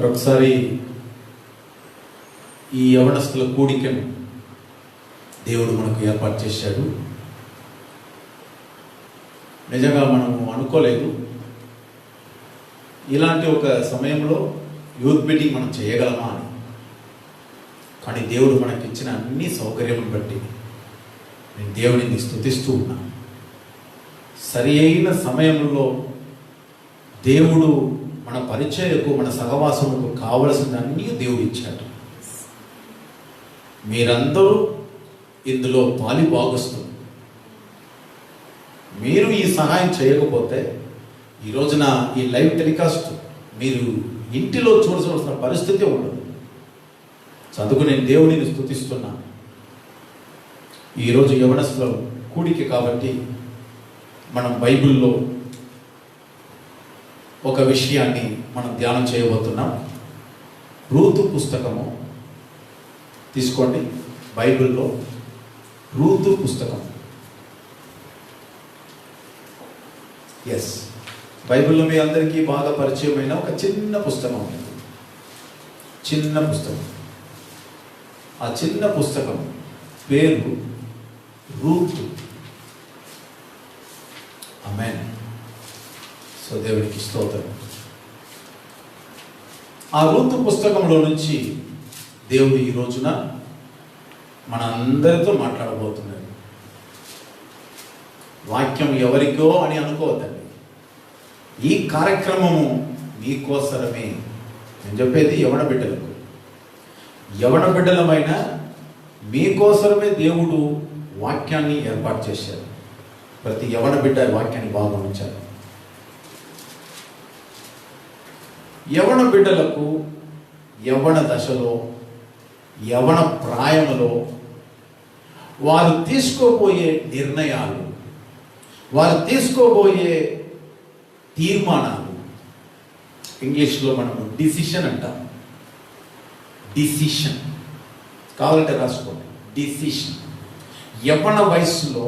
మరొకసారి ఈ యవనస్తుల కూడికను దేవుడు మనకు ఏర్పాటు చేశాడు. నిజంగా మనము అనుకోలేదు ఇలాంటి ఒక సమయంలో యూత్ మీటింగ్ మనం చేయగలమా అని. కానీ దేవుడు మనకి ఇచ్చిన అన్ని సౌకర్యములను బట్టి నేను దేవుడిని స్తుతిస్తూ ఉన్నాను. సరి అయిన సమయంలో దేవుడు మన పరిచయకు, మన సహవాసములకు కావలసిన అన్నీ దేవుడు ఇచ్చాడు. మీరందరూ ఇందులో పాలి భాగస్తులు. మీరు ఈ సహాయం చేయకపోతే ఈ రోజున ఈ లైవ్ టెలికాస్ట్ మీరు ఇంటిలో చూడవలసిన పరిస్థితి ఉండదు. అందుకు నేను దేవుడిని స్తుతిస్తున్నాను. ఈరోజు యవనస్తుల కూడిక కాబట్టి మనం బైబిల్లో ఒక విషయాన్ని మనం ధ్యానం చేయబోతున్నాం. రూతు పుస్తకము తీసుకోండి. బైబిల్లో రూతు పుస్తకం. ఎస్, బైబిల్లో మీ అందరికీ బాగా పరిచయమైన ఒక చిన్న పుస్తకం ఉంది. చిన్న పుస్తకం. ఆ చిన్న పుస్తకం పేరు రూతు. ఆమేన్. సో దేవునికి స్తోత్రం. ఆ రూతు పుస్తకంలో నుంచి దేవుడు ఈ రోజున మన అందరితో మాట్లాడబోతున్నాడు. వాక్యం ఎవరికో అని అనుకోవద్దండి. ఈ కార్యక్రమము మీకోసరమే. నేను చెప్పేది యవన బిడ్డలకు. యవన బిడ్డలమైన మీకోసరమే దేవుడు వాక్యాన్ని ఏర్పాటు చేశారు. ప్రతి యవన బిడ్డ వాక్యాన్ని బాగా ఉంచారు. యవన బిడ్డలకు యవన దశలో, యవన ప్రాయములో వారు తీసుకోబోయే నిర్ణయాలు, వారు తీసుకోబోయే తీర్మానాలు, ఇంగ్లీష్లో మనము డిసిషన్ అంటాం. డిసిషన్ కావాలంటే రాసుకోండి. డిసిషన్. యవ్వన వయస్సులో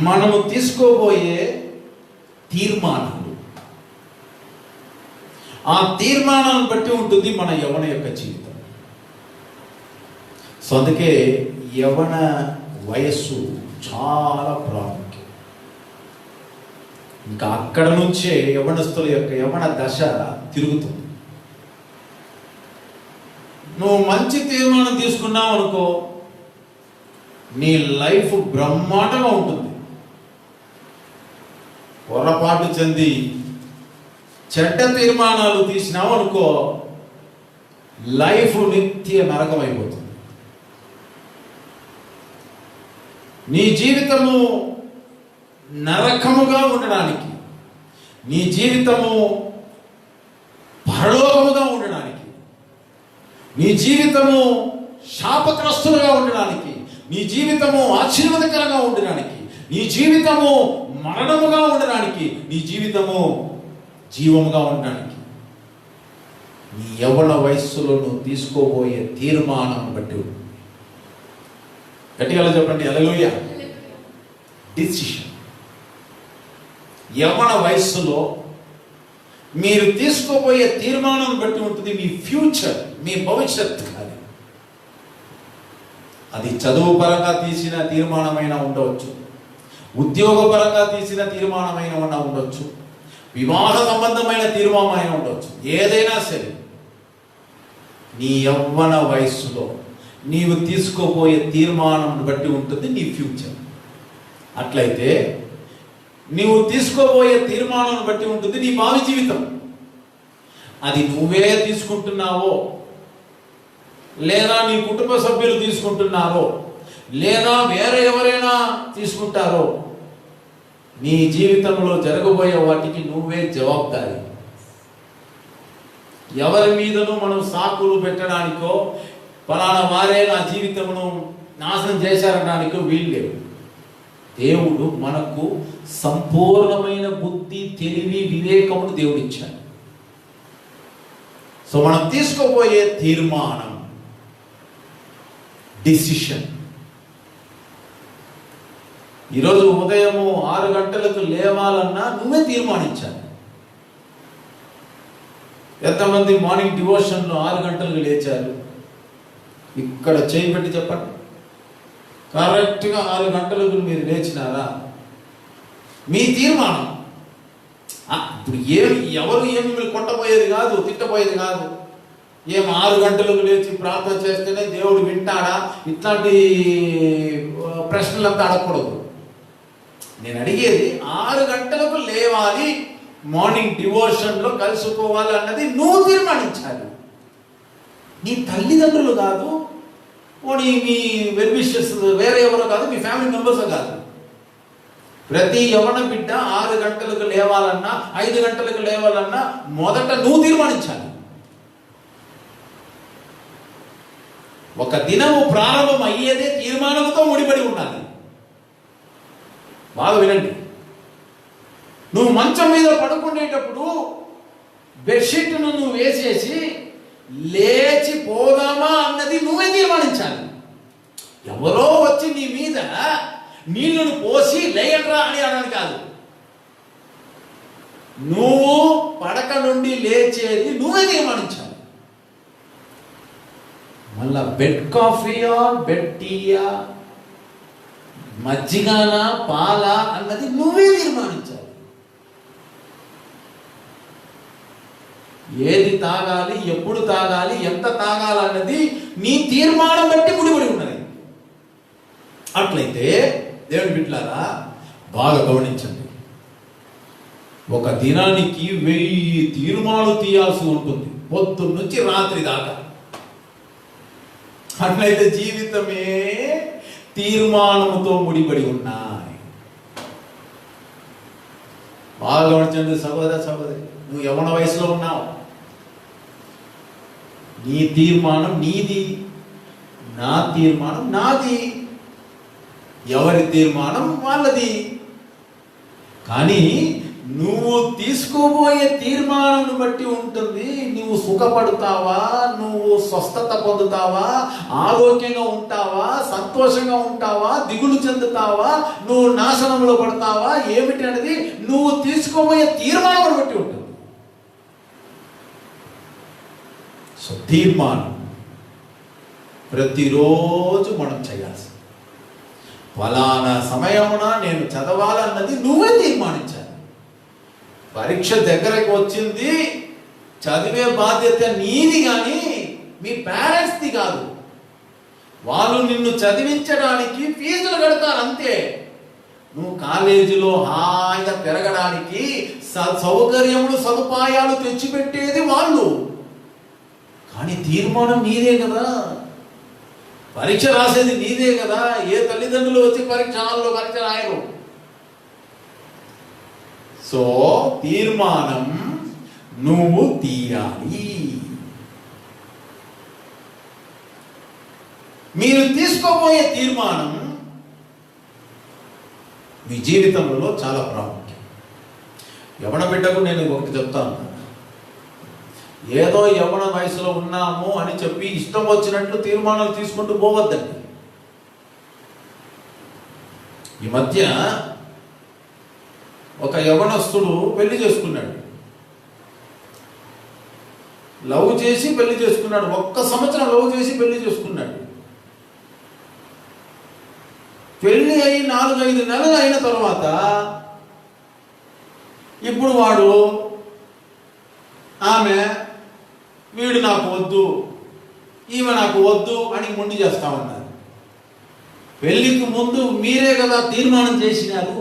మనము తీసుకోబోయే తీర్మానాలు, ఆ తీర్మానాలను బట్టి ఉంటుంది మన యవ్వన యొక్క జీవితం. సో అందుకే యవ్వన వయస్సు చాలా ప్రాముఖ్యం. ఇంకా అక్కడ నుంచే యవ్వనస్తుల యొక్క యవ్వన దశ తిరుగుతుంది. నువ్వు మంచి తీర్మానం తీసుకున్నావు అనుకో, నీ లైఫ్ బ్రహ్మాండంగా ఉంటుంది. పొరపాటు చెంది చెడ్డ తీర్మానాలు తీసినావు అనుకో, లైఫ్ నిత్య నరకం అయిపోతుంది. నీ జీవితము నరకముగా ఉండడానికి, నీ జీవితము పరలోకముగా ఉండడానికి, నీ జీవితము శాపగ్రస్తులుగా ఉండడానికి, నీ జీవితము ఆశీర్వాదకరంగా ఉండడానికి, నీ జీవితము మరణముగా ఉండడానికి, నీ జీవితము జీవముగా ఉండడానికి, నీ యవ్వన వయస్సులో నువ్వు తీసుకోబోయే తీర్మానం బట్టి. గట్టిగా చెప్పండి హల్లెలూయా. డిసిషన్. యవ్వన వయస్సులో మీరు తీసుకోబోయే తీర్మానం బట్టి ఉంటుంది మీ ఫ్యూచర్, మీ భవిష్యత్తు. అది చదువు పరంగా తీసిన తీర్మానమైనా ఉండవచ్చు, ఉద్యోగపరంగా తీసిన తీర్మానమైన ఉండవచ్చు, వివాహ సంబంధమైన తీర్మానమైన ఉండవచ్చు. ఏదైనా సరే నీ యవ్వన వయస్సులో నీవు తీసుకోబోయే తీర్మానం బట్టి ఉంటుంది నీ ఫ్యూచర్. అట్లయితే నీవు తీసుకోబోయే తీర్మానం బట్టి ఉంటుంది నీ భావి జీవితం. అది నువ్వే తీసుకుంటున్నావో, లేదా నీ కుటుంబ సభ్యులు తీసుకుంటున్నారో, లేదా వేరే ఎవరైనా తీసుకుంటారో, నీ జీవితంలో జరగబోయే వాటికి నువ్వే జవాబుదారి. ఎవరి మీదను మనం సాకులు పెట్టడానికో, ఫలానా వారే నా జీవితమును నాశనం చేశారనడానికో వీలు లేవు. దేవుడు మనకు సంపూర్ణమైన బుద్ధి, తెలివి, వివేకమును దేవుడు ఇచ్చాడు. సో మనం తీసుకోబోయే తీర్మానం, డిసిషన్. ఈరోజు ఉదయము 6 గంటలకు లేవాలన్నా నువ్వే తీర్మానించాలి. ఎంతమంది మార్నింగ్ డివోషన్లో 6 గంటలకు లేచారు? ఇక్కడ చేయి పెట్టి చెప్పండి. కరెక్ట్గా 6 గంటలకు మీరు లేచినారా? మీ తీర్మానం. ఇప్పుడు ఎవరు మిమ్మల్ని కొట్టబోయేది కాదు, తిట్టబోయేది కాదు. 6 గంటలకు లేచి ప్రార్థన చేస్తేనే దేవుడు వింటాడా? ఇట్లాంటి ప్రశ్నలంతా అడగకూడదు. నేను అడిగేది 6 గంటలకు లేవాలి, మార్నింగ్ డివోషన్లో కలుసుకోవాలి అన్నది నువ్వు తీర్మానించాలి. నీ తల్లిదండ్రులు కాదు, పోనీ మీ వెల్ విషర్స్ వేరే ఎవరో కాదు, మీ ఫ్యామిలీ మెంబర్స్ కాదు. ప్రతి యవన బిడ్డ 6 గంటలకు లేవాలన్నా 5 గంటలకు లేవాలన్నా మొదట నువ్వు తీర్మానించాలి. ఒక దినము ప్రారంభం అయ్యేదే తీర్మానంతో ముడిపడి ఉండాలి. బాగా వినండి. నువ్వు మంచం మీద పడుకునేటప్పుడు బెడ్షీట్ను నువ్వు వేసేసి లేచి పోదామా అన్నది నువ్వే తీర్మానించాలి. ఎవరో వచ్చి నీ మీద నీళ్లను పోసి లేయట్రా అని అనడానికి కాదు. నువ్వు పడక నుండి లేచేది నువ్వే తీర్మానించాలి. మళ్ళా బెడ్ కాఫీయా, బెడ్ టీయా, మజ్జిగనా, పాలా అన్నది నువ్వే తీర్మానించాలి. ఏది తాగాలి, ఎప్పుడు తాగాలి, ఎంత తాగాలన్నది నీ తీర్మానం బట్టి ముడిపడి ఉన్నది. అట్లయితే దేవుని బిడ్డలారా బాగా గమనించండి. ఒక దినానికి 1000 తీర్మానాలు తీయాల్సి ఉంటుంది, పొద్దున్న నుంచి రాత్రి దాకా. అట్లయితే జీవితమే తీర్మానముతో ముడిపడి ఉన్నాయి. బాగా గమనించండి సహోదరి, నువ్వు యవ్వన వయసులో ఉన్నావు. నీ తీర్మానం నీది, నా తీర్మానం నాది, ఎవరి తీర్మానం వాళ్ళది. కానీ నువ్వు తీసుకోబోయే తీర్మానం బట్టి ఉంటుంది. నువ్వు సుఖపడతావా, నువ్వు స్వస్థత పొందుతావా, ఆరోగ్యంగా ఉంటావా, సంతోషంగా ఉంటావా, దిగులు చెందుతావా, నువ్వు నాశనంలో పడతావా ఏమిటి అనేది నువ్వు తీసుకోబోయే తీర్మానం బట్టి ఉంటుంది. సో తీర్మానం ప్రతిరోజు మనం చేయాల్సి. ఫలానా సమయమున నేను చదవాలన్నది నువ్వే తీర్మానించాలి. పరీక్ష దగ్గరకు వచ్చింది, చదివే బాధ్యత నీది కానీ మీ పేరెంట్స్ది కాదు. వాళ్ళు నిన్ను చదివించడానికి ఫీజులు కడతారు అంతే. నువ్వు కాలేజీలో హాయిగా పెరగడానికి సౌకర్యములు సదుపాయాలు తెచ్చిపెట్టేది వాళ్ళు. కానీ తీర్మానం నీదే కదా, పరీక్ష రాసేది నీదే కదా. ఏ తల్లిదండ్రులు వచ్చి పరీక్ష హాల్లో పరీక్ష రాయరు. సో తీర్మానం నువ్వు తీయాలి. మీరు తీసుకోబోయే తీర్మానం మీ జీవితంలో చాలా ప్రాముఖ్యం. యవ్వన బిడ్డకు నేను ఒకటి చెప్తాను, ఏదో యవ్వన వయసులో ఉన్నాము అని చెప్పి ఇష్టం వచ్చినట్లు తీర్మానాలు తీసుకుంటూ పోవద్దండి. ఈ మధ్య ఒక యవ్వనస్తుడు పెళ్లి చేసుకున్నాడు, లవ్ చేసి పెళ్లి చేసుకున్నాడు. 1 సంవత్సరం లవ్ చేసి పెళ్లి చేసుకున్నాడు. పెళ్లి అయి 4-5 నెలలు అయిన తర్వాత ఇప్పుడు వాడు ఆమె వీడు నాకు వద్దు, ఈమె నాకు వద్దు అని మొండి చేస్తా ఉన్నారు. పెళ్లికి ముందు మీరే కదా తీర్మానం చేసినారు.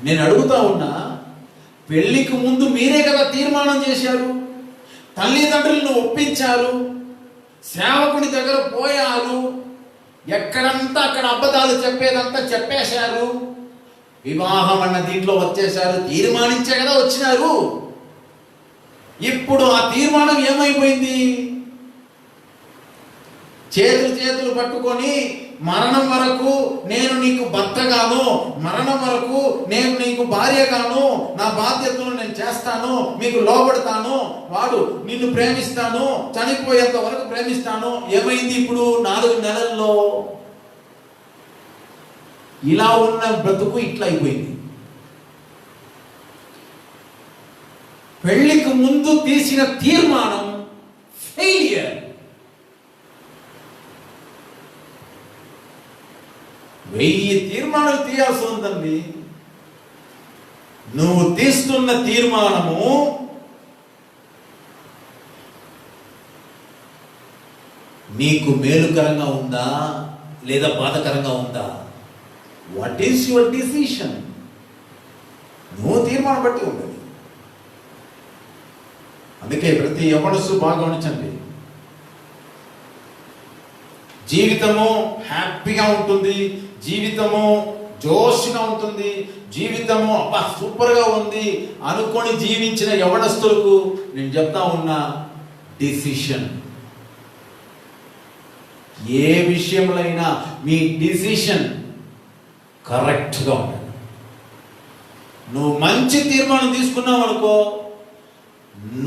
నేను అడుగుతా ఉన్నా, పెళ్లికి ముందు మీరే కదా తీర్మానం చేశారు, తల్లిదండ్రులను ఒప్పించారు, సేవకుడి దగ్గర పోయారు, ఎక్కడంతా అక్కడ అబద్ధాలు చెప్పేదంతా చెప్పేశారు, వివాహం అన్న దీంట్లో వచ్చేశారు, తీర్మానించే కదా వచ్చినారు. ఇప్పుడు ఆ తీర్మానం ఏమైపోయింది? చేతులు పట్టుకొని మరణం వరకు నేను నీకు భర్తగాను, మరణం వరకు నేను నీకు భార్యగాను, నా బాధ్యతలు నేను చేస్తాను, మీకు లోబడతాను, వాడు నిన్ను ప్రేమిస్తాను, చనిపోయేంత వరకు ప్రేమిస్తాను. ఏమైంది ఇప్పుడు 4 నెలల్లో? ఇలా ఉన్న బ్రతుకు ఇట్లా అయిపోయింది. పెళ్లికి ముందు తీసిన తీర్మానం ఫెయిలియర్. 1000 తీర్మానాలు తీయాల్సి ఉందండి. నువ్వు తీస్తున్న తీర్మానము నీకు మేలుకరంగా ఉందా లేదా బాధకరంగా ఉందా? What is your decision? నువ్వు తీర్మానం బట్టి ఉండదు. అందుకే ప్రతి యవ్వనస్తు బాగా గమనించండి. జీవితము హ్యాపీగా ఉంటుంది, జీవితము జోష్గా ఉంటుంది, జీవితము అబ్బా సూపర్గా ఉంది అనుకొని జీవించిన యవ్వనస్తులకు నేను చెప్తా ఉన్నా, డిసిషన్. ఏ విషయంలో అయినా మీ డిసిషన్ కరెక్ట్గా ఉండాలి. నువ్వు మంచి తీర్మానం తీసుకున్నావు అనుకో,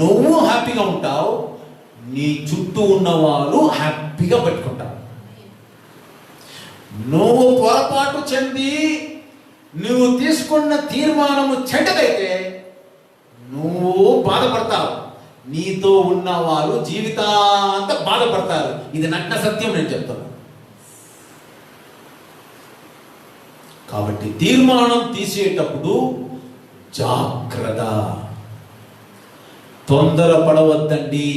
నువ్వు హ్యాపీగా ఉంటావు, నీ చుట్టూ ఉన్న వాళ్ళు హ్యాపీగా పెట్టుకుంటావు. నువ్వు పొరపాటు చెంది నువ్వు తీసుకున్న తీర్మానము చెడ్డదైతే నువ్వు బాధపడతావు, నీతో ఉన్న వాళ్ళు జీవితాంతా బాధపడతారు. ఇది నగ్న సత్యం, నేను చెప్తాను. కాబట్టి తీర్మానం తీసేటప్పుడు జాగ్రత్త, తొందరపడవద్దండి.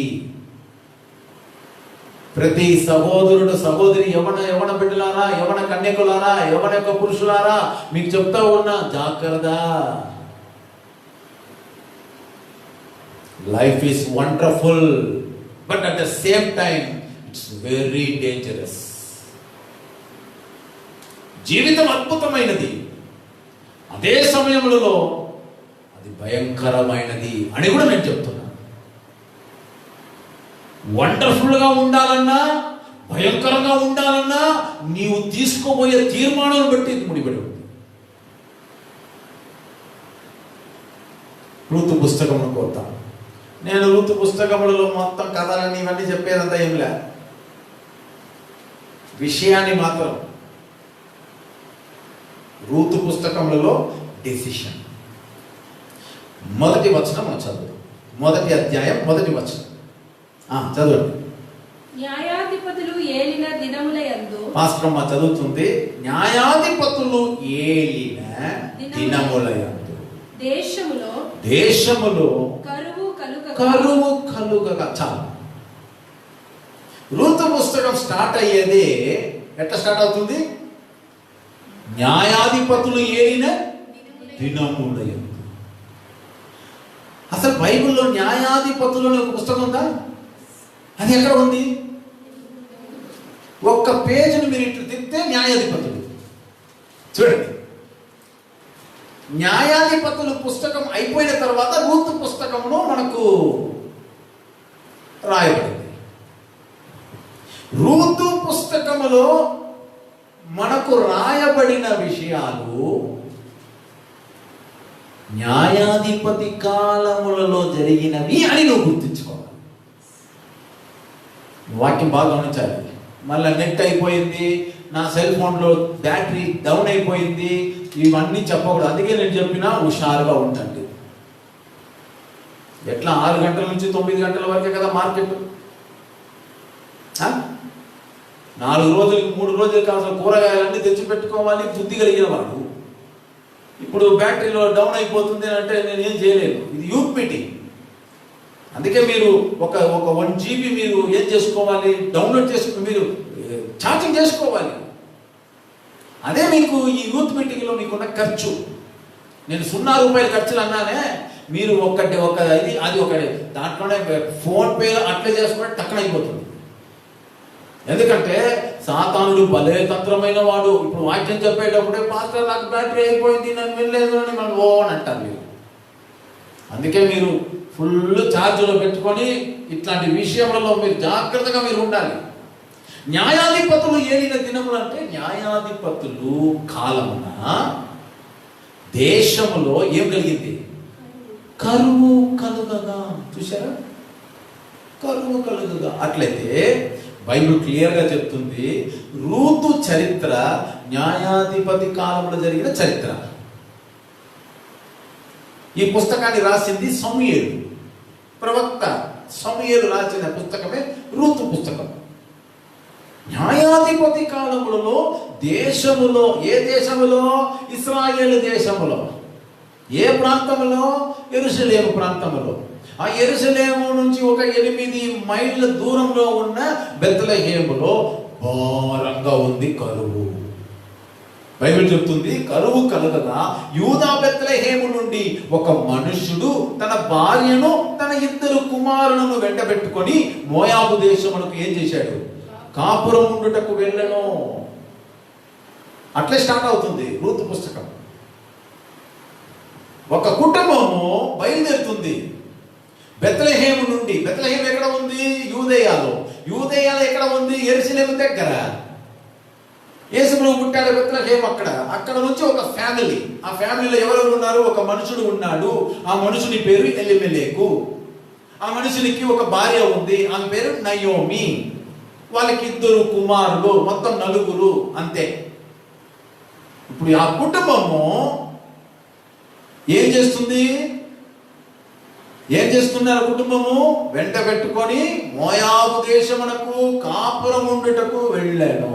ప్రతి సహోదరుడు సహోదరి, యవన బిడ్డలారా, యవన కన్యకులారా, యవన యొక్క పురుషులారా, మీకు చెప్తా ఉన్నా జాగ్రత్త. Life is wonderful, but at the same time it's very dangerous. జీవితం అద్భుతమైనది, అదే సమయంలో అది భయంకరమైనది అని కూడా నేను చెప్తున్నా. వండర్ఫుల్గా ఉండాలన్నా, భయంకరంగా ఉండాలన్నా నీవు తీసుకోబోయే తీర్మానం బట్టి ముడిపడి ఉంది. రూతు పుస్తకం కోరుతా. నేను రూతు పుస్తకములలో మొత్తం కథలన్నీ ఇవన్నీ చెప్పేదంతా ఏం లే, విషయాన్ని మాత్రం. రూతు పుస్తకములలో డెసిషన్. మొదటి వచనం మనం చదువు. మొదటి అధ్యాయం మొదటి వచనం చదవండి. న్యాయాధిపతులు ఏలిన దినములయందు, పాస్టరమ్మ చదువుతుంది, న్యాయాధిపతులు ఏలిన దినములయందు దేశములో కరువు కలుగగా. చాలు. రూతు పుస్తకం స్టార్ట్ అయ్యేది ఎట్లా స్టార్ట్ అవుతుంది? న్యాయాధిపతులు ఏలిన దినములయందు. అసలు బైబిల్లో న్యాయాధిపతులు అనే ఒక పుస్తకం ఉందా? అది ఎక్కడ ఉంది? ఒక్క పేజీని మీరు ఇటు తిప్పితే న్యాయాధిపతులు. చూడండి, న్యాయాధిపతులు పుస్తకం అయిపోయిన తర్వాత రూతు పుస్తకంలో మనకు రాయబడింది. రూతు పుస్తకములో మనకు రాయబడిన విషయాలు న్యాయాధిపతి కాలములలో జరిగినవి అని నువ్వు గుర్తించుకోవాలి. వాక్యం బాగా గమనించాలి. మళ్ళీ నెట్ అయిపోయింది, నా సెల్ ఫోన్లో బ్యాటరీ డౌన్ అయిపోయింది, ఇవన్నీ చెప్పకూడదు. అందుకే నేను చెప్పినా హుషారుగా ఉండండి. ఎట్లా 6 గంటల నుంచి 9 గంటల వరకే కదా మార్కెట్. 4 రోజులకి 3 రోజులకి కావాల్సిన కూరగాయలన్నీ తెచ్చిపెట్టుకోవాలి బుద్ధి కలిగిన వాడు. ఇప్పుడు బ్యాటరీలో డౌన్ అయిపోతుంది అంటే నేను ఏం చేయలేను. ఇది యూత్ మీటింగ్. అందుకే మీరు ఒక 1 GB మీరు ఏం చేసుకోవాలి, డౌన్లోడ్ చేసుకుని మీరు ఛార్జింగ్ చేసుకోవాలి. అదే మీకు ఈ యూత్ మీటింగ్లో మీకున్న ఖర్చు. నేను 0 రూపాయల ఖర్చులు అన్నానే, మీరు ఒక ఇది అది ఒక దాంట్లోనే ఫోన్పే అట్లా చేసుకుంటే టక్కన అయిపోతుంది. ఎందుకంటే సాతానుడు భలే తంత్రమైన వాడు. ఇప్పుడు వాక్యం చెప్పేటప్పుడే పాస్టర్ నాకు బ్యాటరీ అయిపోయింది, నన్ను వెళ్ళలేదు అని మనం ఓ అని అంటారు మీరు. అందుకే మీరు ఫుల్ ఛార్జ్లో పెట్టుకొని ఇట్లాంటి విషయంలో మీరు జాగ్రత్తగా మీరు ఉండాలి. న్యాయాధిపతులు ఏలిన దినములు అంటే న్యాయాధిపతులు కాలమున దేశములో ఏం కలిగింది? కరువు కలుగగా. చూసారా? కరువు కలుగగా. అట్లయితే బైబిల్ క్లియర్గా చెప్తుంది, రూతు చరిత్ర న్యాయాధిపతి కాలంలో జరిగిన చరిత్ర. ఈ పుస్తకాన్ని రాసింది సమూయేలు. ప్రవక్త సమూయేలు రాసిన పుస్తకమే రూతు పుస్తకం. న్యాయాధిపతి కాలములలో దేశములో, ఏ దేశములో? ఇశ్రాయేలు దేశములో. ఏ ప్రాంతములో? యెరూషలేము ప్రాంతములో. ఆ యెరూషలేము నుంచి ఒక 8 మైళ్ళ దూరంలో ఉన్న బెత్లెహేములో భారంగా ఉంది కరువు. బైబిల్ చెప్తుంది, కరువు కలగగా యూదా బెత్లెహేము నుండి ఒక మనుష్యుడు తన భార్యను తన 2 కుమారులను వెంటబెట్టుకొని మోయాబు దేశమునకు ఏం చేశాడు? కాపురం ఉండుటకు వెళ్ళను. అట్లే స్టార్ట్ అవుతుంది రూతు పుస్తకం. ఒక కుటుంబము బయలుదేరుతుంది బెత్లెహేము నుండి. బెత్లెహేము ఎక్కడ ఉంది? యూదయాలో. యూదయాలో ఎక్కడ ఉంది? యెరూషలేము దగ్గర. యేసుప్రభు పుట్టాడు బెత్లెహేము అక్కడ నుంచి ఒక ఫ్యామిలీ. ఆ ఫ్యామిలీలో ఎవరెవరు ఉన్నారు? ఒక మనుషుడు ఉన్నాడు. ఆ మనుషుని పేరు ఎలిమెలెకు. ఆ మనుషునికి ఒక భార్య ఉంది, ఆమె పేరు నయోమి. వాళ్ళకి 2 కుమారులు, మొత్తం 4 అంతే. ఇప్పుడు ఆ కుటుంబము ఏం చేస్తుంది? ఏం చేస్తున్నారు? కుటుంబము వెంట పెట్టుకొని మోయాబు దేశమునకు కాపురం ఉండుటకు వెళ్ళాను.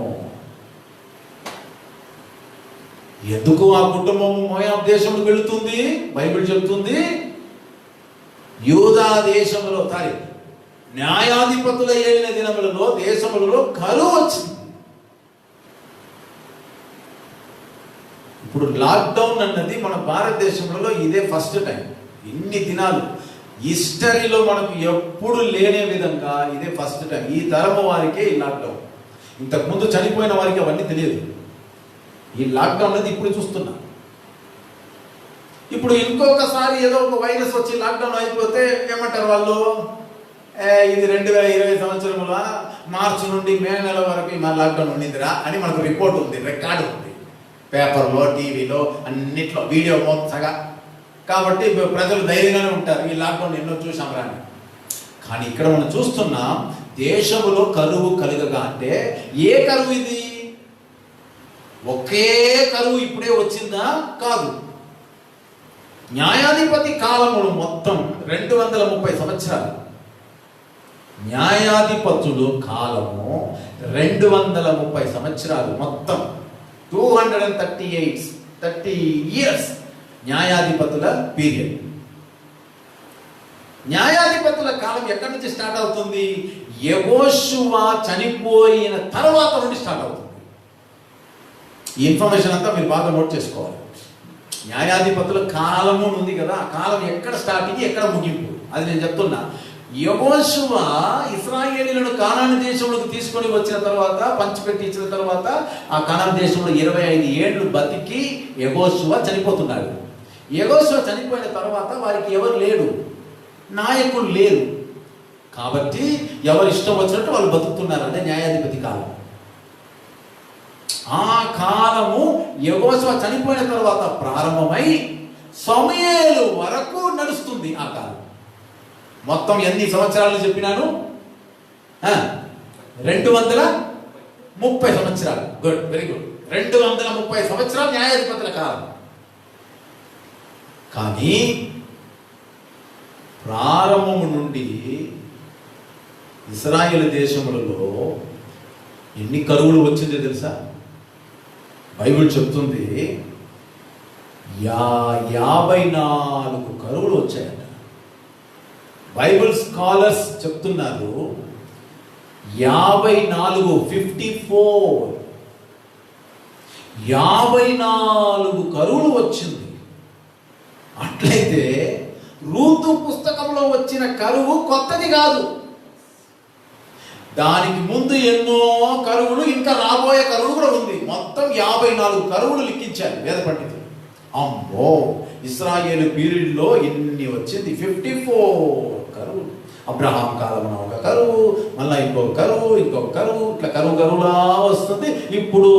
ఎందుకు ఆ కుటుంబము మోయాబు దేశముకు వెళుతుంది? బైబిల్ చెబుతుంది, యూదా దేశములో న్యాయాధిపతుల ఏలిన దినములలో దేశములలో కరువు వచ్చింది. ఇప్పుడు లాక్డౌన్ అన్నది మన భారతదేశంలో ఇదే ఫస్ట్ టైం. ఇన్ని దినాలు హిస్టరీలో మనకు ఎప్పుడు లేనే విధంగా ఇదే ఫస్ట్ టైం. ఈ తరము వారికే ఈ లాక్డౌన్. ఇంతకుముందు చనిపోయిన వారికి అవన్నీ తెలియదు. ఈ లాక్డౌన్ అనేది ఇప్పుడు చూస్తున్నా. ఇప్పుడు ఇంకొకసారి ఏదో ఒక వైరస్ వచ్చి లాక్డౌన్ అయిపోతే ఏమంటారు వాళ్ళు? ఇది 2020 సంవత్సరంలో మార్చి నుండి మే నెల వరకు మా లాక్డౌన్ ఉండిందిరా అని మనకు రిపోర్ట్ ఉంది, రికార్డు ఉంది, పేపర్లో, టీవీలో, అన్నిట్లో వీడియో సగా. కాబట్టి ప్రజలు ధైర్యంగానే ఉంటారు, ఈ లాక్డౌన్ ఎన్నో చూసాం రాని. కానీ ఇక్కడ మనం చూస్తున్నాం, దేశంలో కరువు కలుగగా. అంటే ఏ కరువు ఇది? ఒకే కరువు ఇప్పుడే వచ్చిందా? కాదు. న్యాయాధిపతి కాలములు మొత్తం 230 సంవత్సరాలు. న్యాయాధిపతులు కాలము 230 సంవత్సరాలు మొత్తం. 230 ఇయర్స్ న్యాయాధిపతుల పీరియడ్. న్యాయాధిపతుల కాలం ఎక్కడి నుంచి స్టార్ట్ అవుతుంది? యెహోషువ చనిపోయిన తర్వాత నుండి స్టార్ట్ అవుతుంది. ఈ ఇన్ఫర్మేషన్ అంతా మీరు బాగా నోట్ చేసుకోవాలి. న్యాయాధిపతుల కాలము ఉంది కదా, ఆ కాలం ఎక్కడ స్టార్టింగ్, ఎక్కడ ముగింపు, అది నేను చెప్తున్నా. యెహోషువ ఇశ్రాయేలీయులను కానాను దేశంలోకి తీసుకొని వచ్చిన తర్వాత, పంచిపెట్టి ఇచ్చిన తర్వాత, ఆ కానాను దేశంలో 25 ఏళ్ళు బతికి యెహోషువ చనిపోతున్నాడు. యెహోషువ చనిపోయిన తర్వాత వారికి ఎవరు లేరు, నాయకులు లేరు. కాబట్టి ఎవరు ఇష్టం వచ్చినట్టు వాళ్ళు బతుకుతున్నారు. అదే న్యాయాధిపతి కాలం. ఆ కాలము యెహోషువ చనిపోయిన తర్వాత ప్రారంభమై సమూయేలు వరకు నడుస్తుంది. ఆ కాలం మొత్తం ఎన్ని సంవత్సరాలు చెప్పినాను? 230 సంవత్సరాలు. Good, very good. 230 సంవత్సరాలు న్యాయాధిపతుల కాలం. కానీ ప్రారంభము నుండి ఇశ్రాయేలు దేశములలో ఎన్ని కరువులు వచ్చిందో తెలుసా? బైబిల్ చెప్తుంది 54 కరువులు వచ్చాయట. బైబిల్ స్కాలర్స్ చెప్తున్నారు 54 కరువులు వచ్చింది. అట్లయితే రూతు పుస్తకంలో వచ్చిన కరువు కొత్తది కాదు. దానికి ముందు ఎన్నో కరువులు, ఇంకా రాబోయే కరువులు కూడా ఉంది. మొత్తం 54 కరువులు లిఖించారు వేద పండితులు. అమ్మో, ఇశ్రాయేలు పీరియడ్లో ఎన్ని వచ్చింది? 54 కరువులు. అబ్రహాం కాలంలో ఒక కరువు, మళ్ళీ ఇంకొక కరువు, ఇట్లా కరువులా వస్తుంది. ఇప్పుడు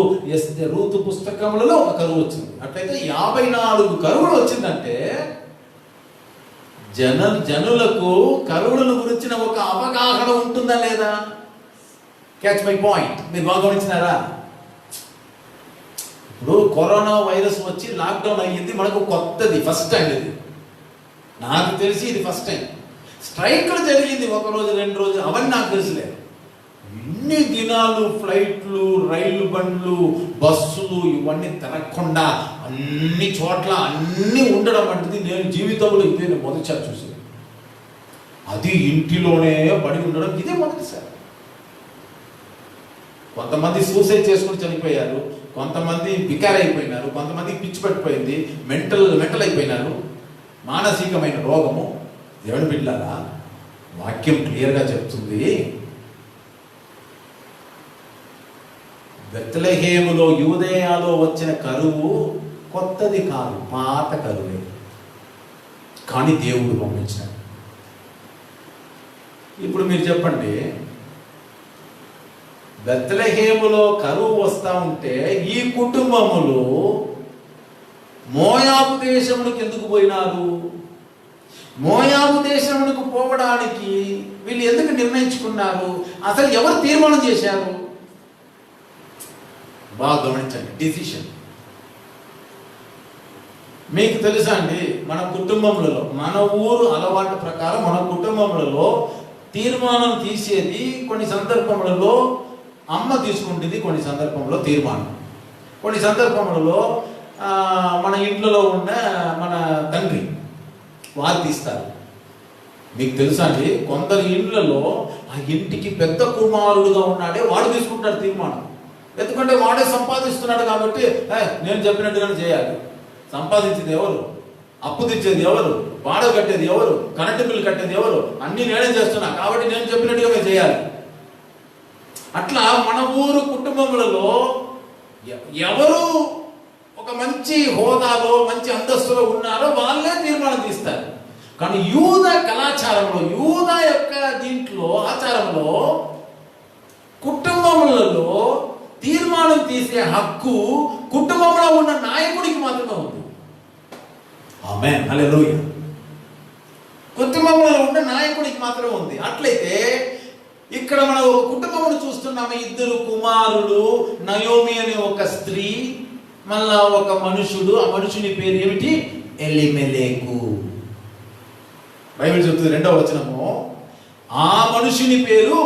రూతు పుస్తకములలో ఒక కరువు వచ్చింది. అట్లయితే 54 కరువులు వచ్చిందంటే జనులకు కరువులను గురించిన ఒక అవగాహన ఉంటుందా లేదా? Catch my point. మీరు బాగా గమనించినారా? ఇప్పుడు కరోనా వైరస్ వచ్చి లాక్డౌన్ అయ్యింది, మనకు కొత్తది, ఫస్ట్ టైం. ఇది నాకు తెలిసి ఇది ఫస్ట్ టైం. స్ట్రైక్లు జరిగింది, ఒకరోజు 2 రోజులు, అవన్నీ నాకు తెలుసులే. ఇన్ని దినాలు ఫ్లైట్లు, రైలు బండ్లు, బస్సులు ఇవన్నీ తిరగకుండా అన్ని చోట్ల అన్నీ ఉండడం అంటే నేను జీవితంలో ఇదే మొదటిసారి చూసాను. అది ఇంటిలోనే పడి ఉండడం ఇదే మొదటిసారి. కొంతమంది సూసైడ్ చేసుకుని చనిపోయారు, కొంతమంది బికార్ అయిపోయినారు, కొంతమంది పిచ్చి పట్టిపోయింది, మెంటల్ అయిపోయినారు, మానసికమైన రోగము. దేవుని బిడ్డలారా, వాక్యం క్లియర్గా చెప్తుంది, బెత్లెహేములో యూదేయాలో వచ్చిన కరువు కొత్తది కాదు, పాత కరువే. కానీ దేవుడు పంపించాడు. ఇప్పుడు మీరు చెప్పండి, బెత్లెహేములో కరువు వస్తా ఉంటే ఈ కుటుంబములు మోయాబు దేశమునికి ఎందుకు పోయినారు? మోయాబు దేశమునికి పోవడానికి వీళ్ళు ఎందుకు నిర్ణయించుకున్నారు? అసలు ఎవరు తీర్మానం చేశారు? బాగా గమనించండి. డిసిషన్ మీకు తెలుసా అండి, మన కుటుంబములలో, మన ఊరు అలవాటు ప్రకారం మన కుటుంబములలో తీర్మానం తీసేది కొన్ని సందర్భములలో అమ్మ తీసుకుంటుంది, కొన్ని సందర్భంలో తీర్మానం, కొన్ని సందర్భములలో మన ఇంట్లో ఉన్న మన తండ్రి వారు తీస్తారు. మీకు తెలుసా అండి, కొందరు ఇండ్లలో ఆ ఇంటికి పెద్ద కుమారుడుగా ఉన్నాడే వాడు తీసుకుంటాడు తీర్మానం. ఎందుకంటే వాడే సంపాదిస్తున్నాడు కాబట్టి నేను చెప్పినట్టుగానే చేయాలి. సంపాదించేది ఎవరు? అప్పు తెచ్చేది ఎవరు? వాడ కట్టేది ఎవరు? కరెంటు బిల్లు కట్టేది ఎవరు? అన్నీ నేనే చేస్తున్నా కాబట్టి నేను చెప్పినట్టుగా చేయాలి. అట్లా మన ఊరు కుటుంబములలో ఎవరు ఒక మంచి హోదాలో, మంచి అంతస్తులో ఉన్నారో వాళ్ళే తీర్మానం తీస్తారు. కానీ యూద కళాచారంలో, యూద యొక్క దీంట్లో ఆచారంలో కుటుంబములలో తీర్మానం తీసే హక్కు కుటుంబంలో ఉన్న నాయకుడికి మాత్రమే ఉంది. ఆమేన్, హల్లెలూయా. కుటుంబంలో ఉన్న నాయకుడికి మాత్రమే ఉంది. అట్లయితే ఇక్కడ మనం ఒక కుటుంబమును చూస్తున్నాము. 2 కుమారులు, నయోమి అనే ఒక స్త్రీ, మళ్ళా ఒక మనుషుడు. ఆ మనుషుని పేరు ఏమిటి? ఎలిమెలెకు. బైబిల్ చెప్తుంది 2వ వచనము, ఆ మనుషుని పేరు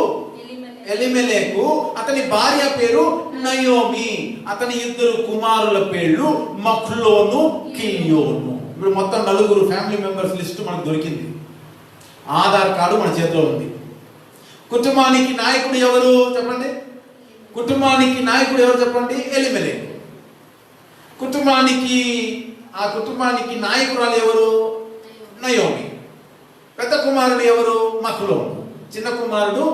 ఎలిమెలెకు, అతని భార్య పేరు నయోమి, అతని 2 కుమారుల పేర్లు మఖ్లోను, కిల్యోను. ఇప్పుడు మొత్తం 4 ఫ్యామిలీ మెంబర్స్ లిస్టు మనకు దొరికింది. ఆధార్ కార్డు మన చేతిలో ఉంది. కుటుంబానికి నాయకుడు ఎవరు చెప్పండి? కుటుంబానికి నాయకుడు ఎవరు చెప్పండి? ఎలిమెలెకు. ఆ కుటుంబానికి నాయకురాలు ఎవరు? నయోమి. పెద్ద కుమారుడు ఎవరు? మఖ్లోను. చిన్న కుమారుడు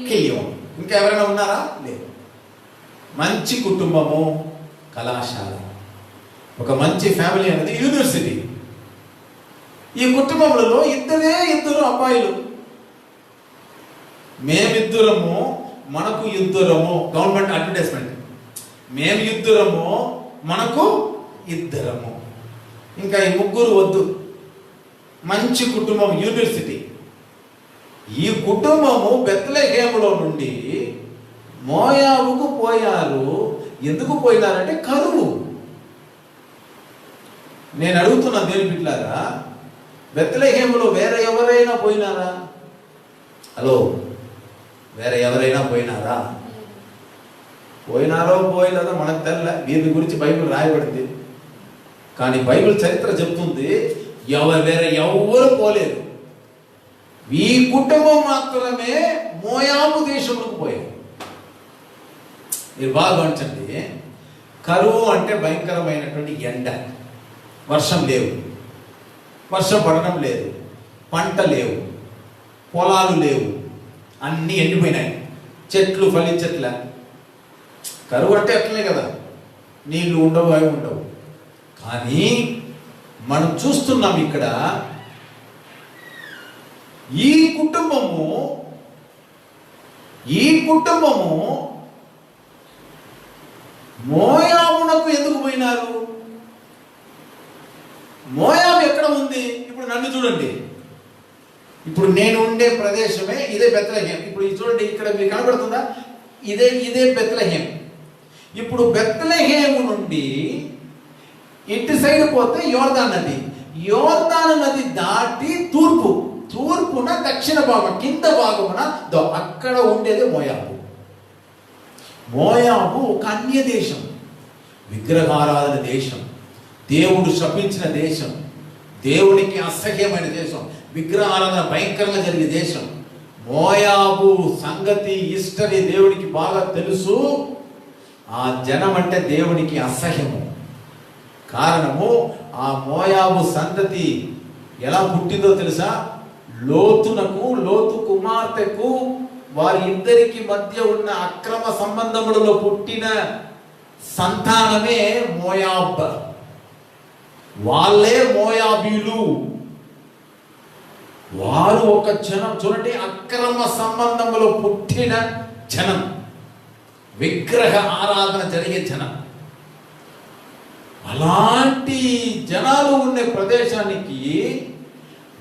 కిల్యోను. ఇంకా ఎవరైనా ఉన్నారా? లేదు. మంచి కుటుంబము, కళాశాల, ఒక మంచి ఫ్యామిలీ అనేది యూనివర్సిటీ. ఈ కుటుంబంలో 2 అబ్బాయిలు. మేమిద్దరము, మనకు 2, గవర్నమెంట్ అడ్వర్టైజ్మెంట్, మేము 2, మనకు 2. ఇంకా ఈ 3 వద్దు. మంచి కుటుంబం, యూనివర్సిటీ. ఈ కుటుంబము బెత్లెహేములో నుండి మోయాబుకు పోయారు. ఎందుకు పోయినారంటే కరువు. నేను అడుగుతున్నా దేవుని బిడ్డలారా, బెత్లెహేములో వేరే ఎవరైనా పోయినారా? హలో, వేరే ఎవరైనా పోయినారా? పోయినారో పోయినారో మనకు తెల్ల. దీని గురించి బైబిల్ రాయబడింది. కానీ బైబిల్ చరిత్ర చెప్తుంది వేరే ఎవరు పోలేదు. ఈ కుటుంబం మాత్రమే మోయాబు దేశంలోకి పోయారు. మీరు బాగా గమనించండి. కరువు అంటే భయంకరమైనటువంటి ఎండ, వర్షం లేవు, వర్షం పడడం లేదు, పంట లేవు, పొలాలు లేవు, అన్నీ ఎండిపోయినాయి, చెట్లు ఫలించట్ల. కరువు అంటే అట్లనే కదా, నీళ్లు ఉండవు, అవి ఉండవు. కానీ మనం చూస్తున్నాం ఇక్కడ ఈ కుటుంబము మోయాబునకు ఎందుకు పోయినారు? మోయాబు ఎక్కడ ఉంది? ఇప్పుడు నన్ను చూడండి. ఇప్పుడు నేను ఉండే ప్రదేశమే ఇదే బెత్లెహేం. ఇప్పుడు చూడండి, ఇక్కడ మీకు కనబడుతుందా? ఇదే బెత్లెహేం. ఇప్పుడు బెత్లెహేము నుండి ఇటు సైడ్ పోతే యోర్దాన్ నది, యోర్దాన్ నది దాటి తూర్పున దక్షిణ భాగం కింద భాగమున అక్కడ ఉండేది మోయాబు. మోయాబు ఒక అన్య దేశం, విగ్రహారాధన దేశం, దేవుడు శపించిన దేశం, దేవునికి అసహ్యమైన దేశం, విగ్రహారాధన భయంకరంగా జరిగే దేశం. మోయాబు సంగతి హిస్టరీ దేవుడికి బాగా తెలుసు. ఆ జనం అంటే దేవునికి అసహ్యము. కారణము, ఆ మోయాబు సంతతి ఎలా పుట్టిందో తెలుసా? లోతు కుమార్తెకు వారి ఇద్దరికి మధ్య ఉన్న అక్రమ సంబంధములలో పుట్టిన సంతానమే మోయాబ్. వాళ్ళే మోయాబీలు. వారు ఒక జనం, చూడండి, అక్రమ సంబంధములో పుట్టిన జనం, విగ్రహ ఆరాధన జరిగే జనం. అలాంటి జనాలు ఉండే ప్రదేశానికి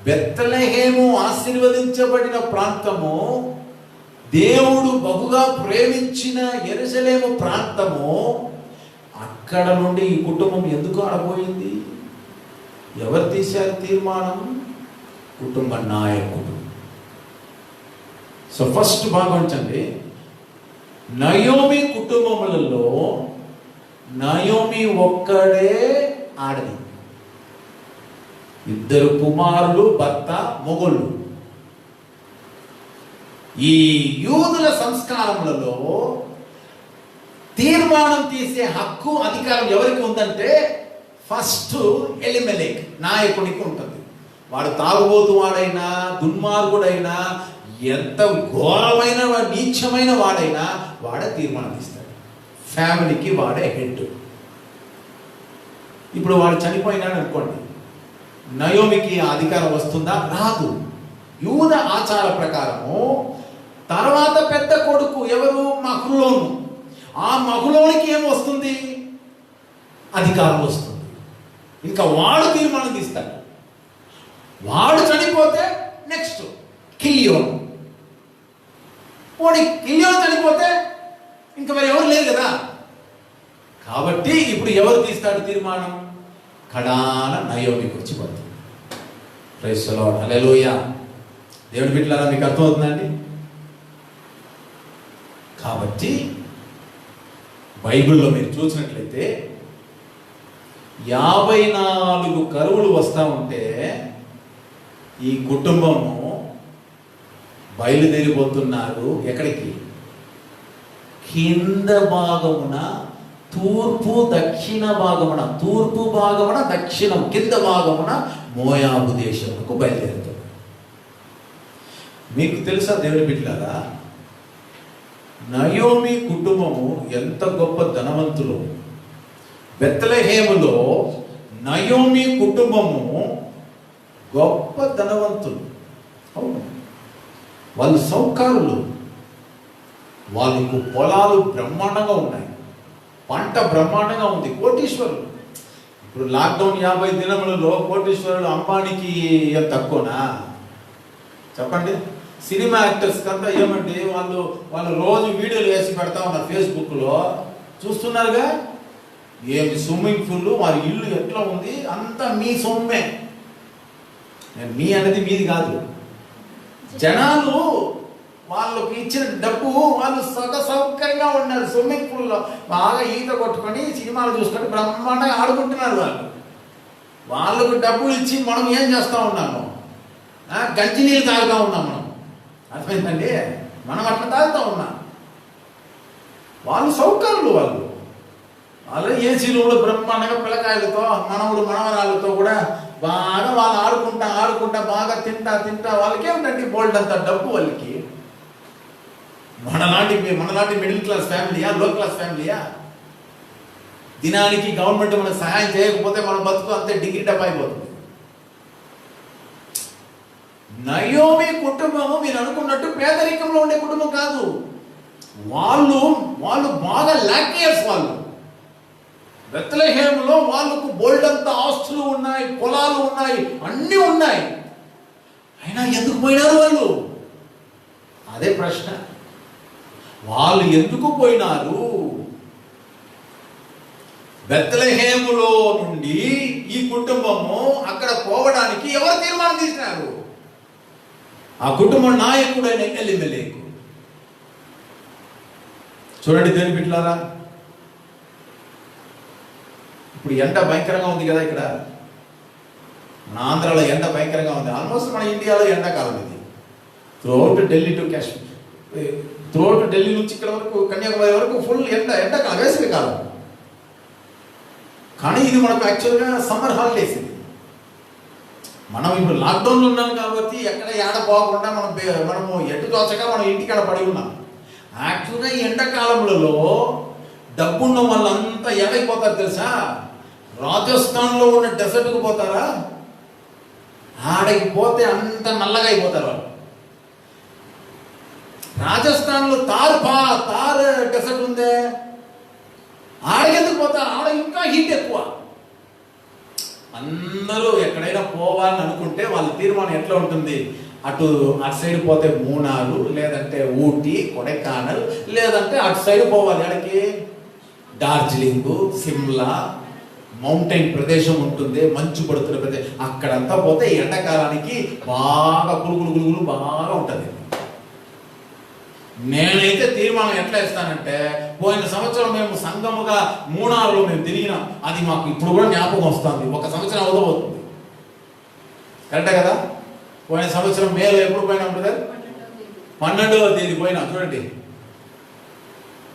బెత్లెహేము ఆశీర్వదించబడిన ప్రాంతము, దేవుడు బహుగా ప్రేమించిన యెరూషలేము ప్రాంతము, అక్కడ నుండి ఈ కుటుంబం ఎందుకు ఆడబోయింది? ఎవరు తీశారు తీర్మానం? కుటుంబ నాయకుడు. సో ఫస్ట్ భాగండి, నయోమి కుటుంబములలో నయోమి ఒక్కడే ఆడది. ఇద్దరు కుమారులు, భర్త, మొగుళ్ళు. ఈ యూదుల సంస్కారములలో తీర్మానం తీసే హక్కు, అధికారం ఎవరికి ఉందంటే ఫస్ట్ ఎలిమెలెక్ నాయకుడికి ఉంటుంది. వాడు తాగుబోతు వాడైనా, దుర్మార్గుడైనా, ఎంత ఘోరమైన నీచమైన వాడైనా వాడే తీర్మానం తీస్తాడు. ఫ్యామిలీకి వాడే హెడ్. ఇప్పుడు వాడు చనిపోయినాడు అనుకోండి, నయోమికి ఆ అధికారం వస్తుందా? రాదు. యూద ఆచార ప్రకారము తర్వాత పెద్ద కొడుకు ఎవరు? మహ్లోను. ఆ మహ్లోనికి ఏం వస్తుంది? అధికారం వస్తుంది. ఇంకా వాడు తీర్మానం తీస్తాడు. వాడు చనిపోతే నెక్స్ట్ కిలియోన్. పోనీ కిలియోన్ చనిపోతే ఇంకా మరి ఎవరు లేదు కదా. కాబట్టి ఇప్పుడు ఎవరు తీస్తాడు తీర్మానం? కడాన నయోమికి వచ్చి పడుతుంది. ప్రైజ్ ది లార్డ్, హల్లెలూయా. దేవుని బిడ్డలారా, మీకు అర్థమవుతుందండి? కాబట్టి బైబిల్లో మీరు చూసినట్లయితే 54 కరువులు వస్తూ ఉంటే ఈ కుటుంబము బయలుదేరిపోతున్నారు. ఎక్కడికి? కింద భాగమున, తూర్పు దక్షిణ భాగమున, తూర్పు భాగమున దక్షిణం, కింద భాగమున మోయాబు దేశముకు బయలుదేరుతారు. మీకు తెలుసా దేవుని బిడ్డలారా, నయోమి కుటుంబము ఎంత గొప్ప ధనవంతులు. బెత్లెహేములో నయోమి కుటుంబము గొప్ప ధనవంతులు. అవును, వాళ్ళు సౌకర్యాలు, వాళ్ళకు పొలాలు బ్రహ్మాండంగా ఉన్నాయి, పంట బ్రహ్మాండంగా ఉంది, కోటీశ్వరులు. ఇప్పుడు లాక్డౌన్ 50 దినములలో కోటీశ్వరులు అంబానీకి ఏం తక్కువనా చెప్పండి? సినిమా యాక్టర్స్ కంతా ఏమండి, వాళ్ళు రోజు వీడియోలు వేసి పెడతా ఉన్నారు ఫేస్బుక్లో, చూస్తున్నారుగా. ఏమి స్విమ్మింగ్ పూల్, వారి ఇల్లు ఎట్లా ఉంది, అంతా మీ సొమ్మే. మీ అనేది మీది కాదు. జనాలు వాళ్ళకి ఇచ్చిన డబ్బు, వాళ్ళు సౌకర్యంగా ఉన్నారు. స్విమ్మింగ్ పూల్లో బాగా ఈత కొట్టుకొని సినిమాలు చూసుకొని బ్రహ్మాండంగా ఆడుకుంటున్నారు. వాళ్ళకు డబ్బులు ఇచ్చి మనం ఏం చేస్తూ ఉన్నాము? గంజి నీళ్ళు తాగుతూ ఉన్నాం. మనం అర్థమైందండి? మనం అట్లా తాగుతూ ఉన్నాం. వాళ్ళు సౌకర్యాలు, వాళ్ళు ఏసీ రూమ్లో బ్రహ్మాండంగా పిల్లకాయలతో, మనవడు మనవరాలతో కూడా బాగా వాళ్ళు ఆడుకుంటా బాగా తింటా వాళ్ళకేమిటండి బోల్డ్ అంత డబ్బు వాళ్ళకి. మనలాంటి మిడిల్ క్లాస్ ఫ్యామిలీయా, లో క్లాస్ ఫ్యామిలీయా? దినానికి గవర్నమెంట్ మనకు సహాయం చేయకపోతే మన బతుకు అంతే డిగ్రీ డబ్బు అయిపోతుంది. నయోమి కుటుంబము మీరు అనుకున్నట్టు పేదరికంలో ఉండే కుటుంబం కాదు. వాళ్ళు బాగా లాక్యర్స్. వాళ్ళు బెత్లెహేములో వాళ్ళకు బోల్డంత ఆస్తులు ఉన్నాయి, పొలాలు ఉన్నాయి, అన్నీ ఉన్నాయి. అయినా ఎందుకు పోయినారు వాళ్ళు? అదే ప్రశ్న. వాళ్ళు ఎందుకు పోయినారు? బెత్లెహేములో నుండి ఈ కుటుంబము అక్కడ పోవడానికి ఎవరు తీర్మానం తీసినారు? ఆ కుటుంబం నాయకుడైన ఎలీమెలెకు. చూడండి దేని బిడ్డలారా, ఇప్పుడు ఎండ భయంకరంగా ఉంది కదా, ఇక్కడ మన ఆంధ్రాలో ఎండ భయంకరంగా ఉంది. ఆల్మోస్ట్ మన ఇండియాలో ఎండాకాలం ఇది. Throughout Delhi to Kashmir, throughout Delhi నుంచి ఇక్కడ వరకు కన్యాకుమారి వరకు ఫుల్ ఎండాకాలం, వేసవి కాలం. కానీ ఇది మనకు యాక్చువల్గా సమ్మర్ హాలిడేస్. ఇది మనం ఇప్పుడు లాక్డౌన్లో ఉన్నాం కాబట్టి ఎక్కడ ఏడ పోకుండా మనము ఎటు తోచక మనం ఇంటికాడ పడి ఉన్నాం. యాక్చువల్గా ఈ ఎండాకాలంలో డబ్బున్న వాళ్ళంతా ఏడైపోతారు తెలుసా? రాజస్థాన్లో ఉన్న డెసర్ట్కు పోతారా, ఆడకి పోతే అంత నల్లగా అయిపోతారు వాళ్ళు. రాజస్థాన్లో తార్ డెసర్ట్ ఉందే, ఆడకెందుకు పోతారు? ఆడ ఇంకా హీట్ ఎక్కువ. అందరూ ఎక్కడైనా పోవాలని అనుకుంటే వాళ్ళ తీర్మానం ఎట్లా ఉంటుంది? అటు సైడ్ పోతే మూనారు, లేదంటే ఊటీ, కొడైకానల్, లేదంటే అటు సైడ్ పోవాలి. అక్కడికి డార్జిలింగ్, సిమ్లా, మౌంటైన్ ప్రదేశం ఉంటుంది, మంచు పడుతున్న ప్రదేశం. అక్కడంతా పోతే ఎండాకాలానికి బాగా గులుగులు బాగా ఉంటుంది. నేనైతే తీర్మానం ఎట్లా ఇస్తానంటే, పోయిన సంవత్సరం మేము సంఘముగా మూనారులో మేము తిరిగినాం. అది మాకు ఇప్పుడు కూడా జ్ఞాపకం వస్తుంది. 1 సంవత్సరం అవుతుంది, కరెక్టే కదా? పోయిన సంవత్సరం మేలో ఎప్పుడు పోయినాం బ్రదర్? 12వ తేదీ పోయినాం. చూడండి,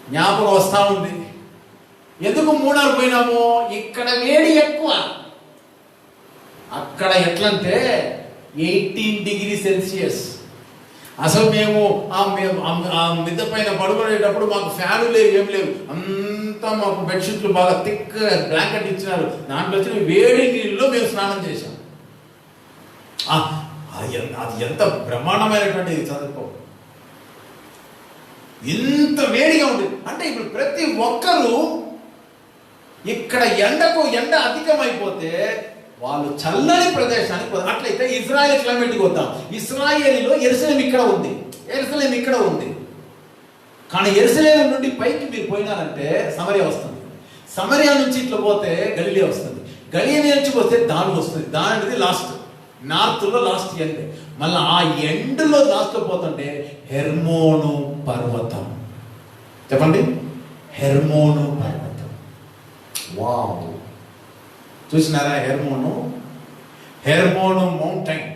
జ్ఞాపకం వస్తూ ఉంది. ఎందుకు మూనారు పోయినాము? ఇక్కడ వేడి ఎక్కువ. అక్కడ ఎట్లంటే 18 డిగ్రీ సెల్సియస్. అసలు మేము ఆ మిద్ద పైన పడుకునేటప్పుడు మాకు ఫ్యాను లేవు, ఏం లేవు. అంతా మాకు బెడ్షీట్లు బాగా థిక్ బ్లాంకెట్ ఇచ్చినారు. దాంట్లో వచ్చిన వేడి నీళ్ళలో మేము స్నానం చేశాం. అది ఎంత బ్రహ్మాండమైనటువంటి చదువుకో, ఇంత వేడిగా ఉంది. అంటే ఇప్పుడు ప్రతి ఒక్కరూ ఇక్కడ ఎండ అధికమైపోతే వాళ్ళు చల్లని ప్రదేశానికి పోతారు. అట్లయితే ఇజ్రాయెల్ క్లైమేట్కి వద్దాం. ఇస్రాయేలీలో యెరూషలేం ఇక్కడ ఉంది. కానీ యెరూషలేం నుండి పైకి మీరు పోయినారంటే సమరియా వస్తుంది. సమరియా నుంచి ఇట్లా పోతే గలిలే వస్తుంది. గలిలే నుంచి పోతే దాని వస్తుంది. దాని అనేది లాస్ట్, నార్త్లో లాస్ట్ ఎండ్. మళ్ళీ ఆ ఎండ్లో లాస్ట్లో పోతుంటే హెర్మోను పర్వతం. చెప్పండి, హెర్మోను పర్వతం. వావ్, చూసినారా? హెర్మోను మౌంటైన్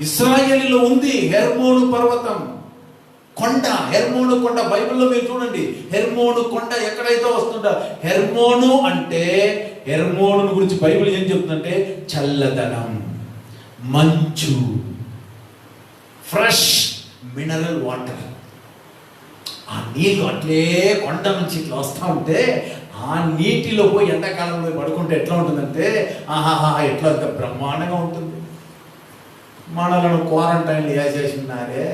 ఇశ్రాయేలులో ఉంది. హెర్మోను పర్వతం, కొండ, హెర్మోను కొండ. బైబిల్లో మీరు చూడండి, హెర్మోను కొండ ఎక్కడైతే వస్తుందా. హెర్మోను అంటే, హెర్మోను గురించి బైబిల్ ఏం చెప్తుందంటే చల్లదనం, మంచు, ఫ్రెష్ మినరల్ వాటర్. ఆ నీళ్ళు అట్లే కొండ నుంచి ఇట్లా వస్తూ ఉంటే ఆ నీటిలో పోయి ఎండాకాలంలో పడుకుంటే ఎట్లా ఉంటుందంటే ఎట్లా అంత బ్రహ్మాండంగా ఉంటుంది. మనలను క్వారంటైన్లు వేసేసినారే.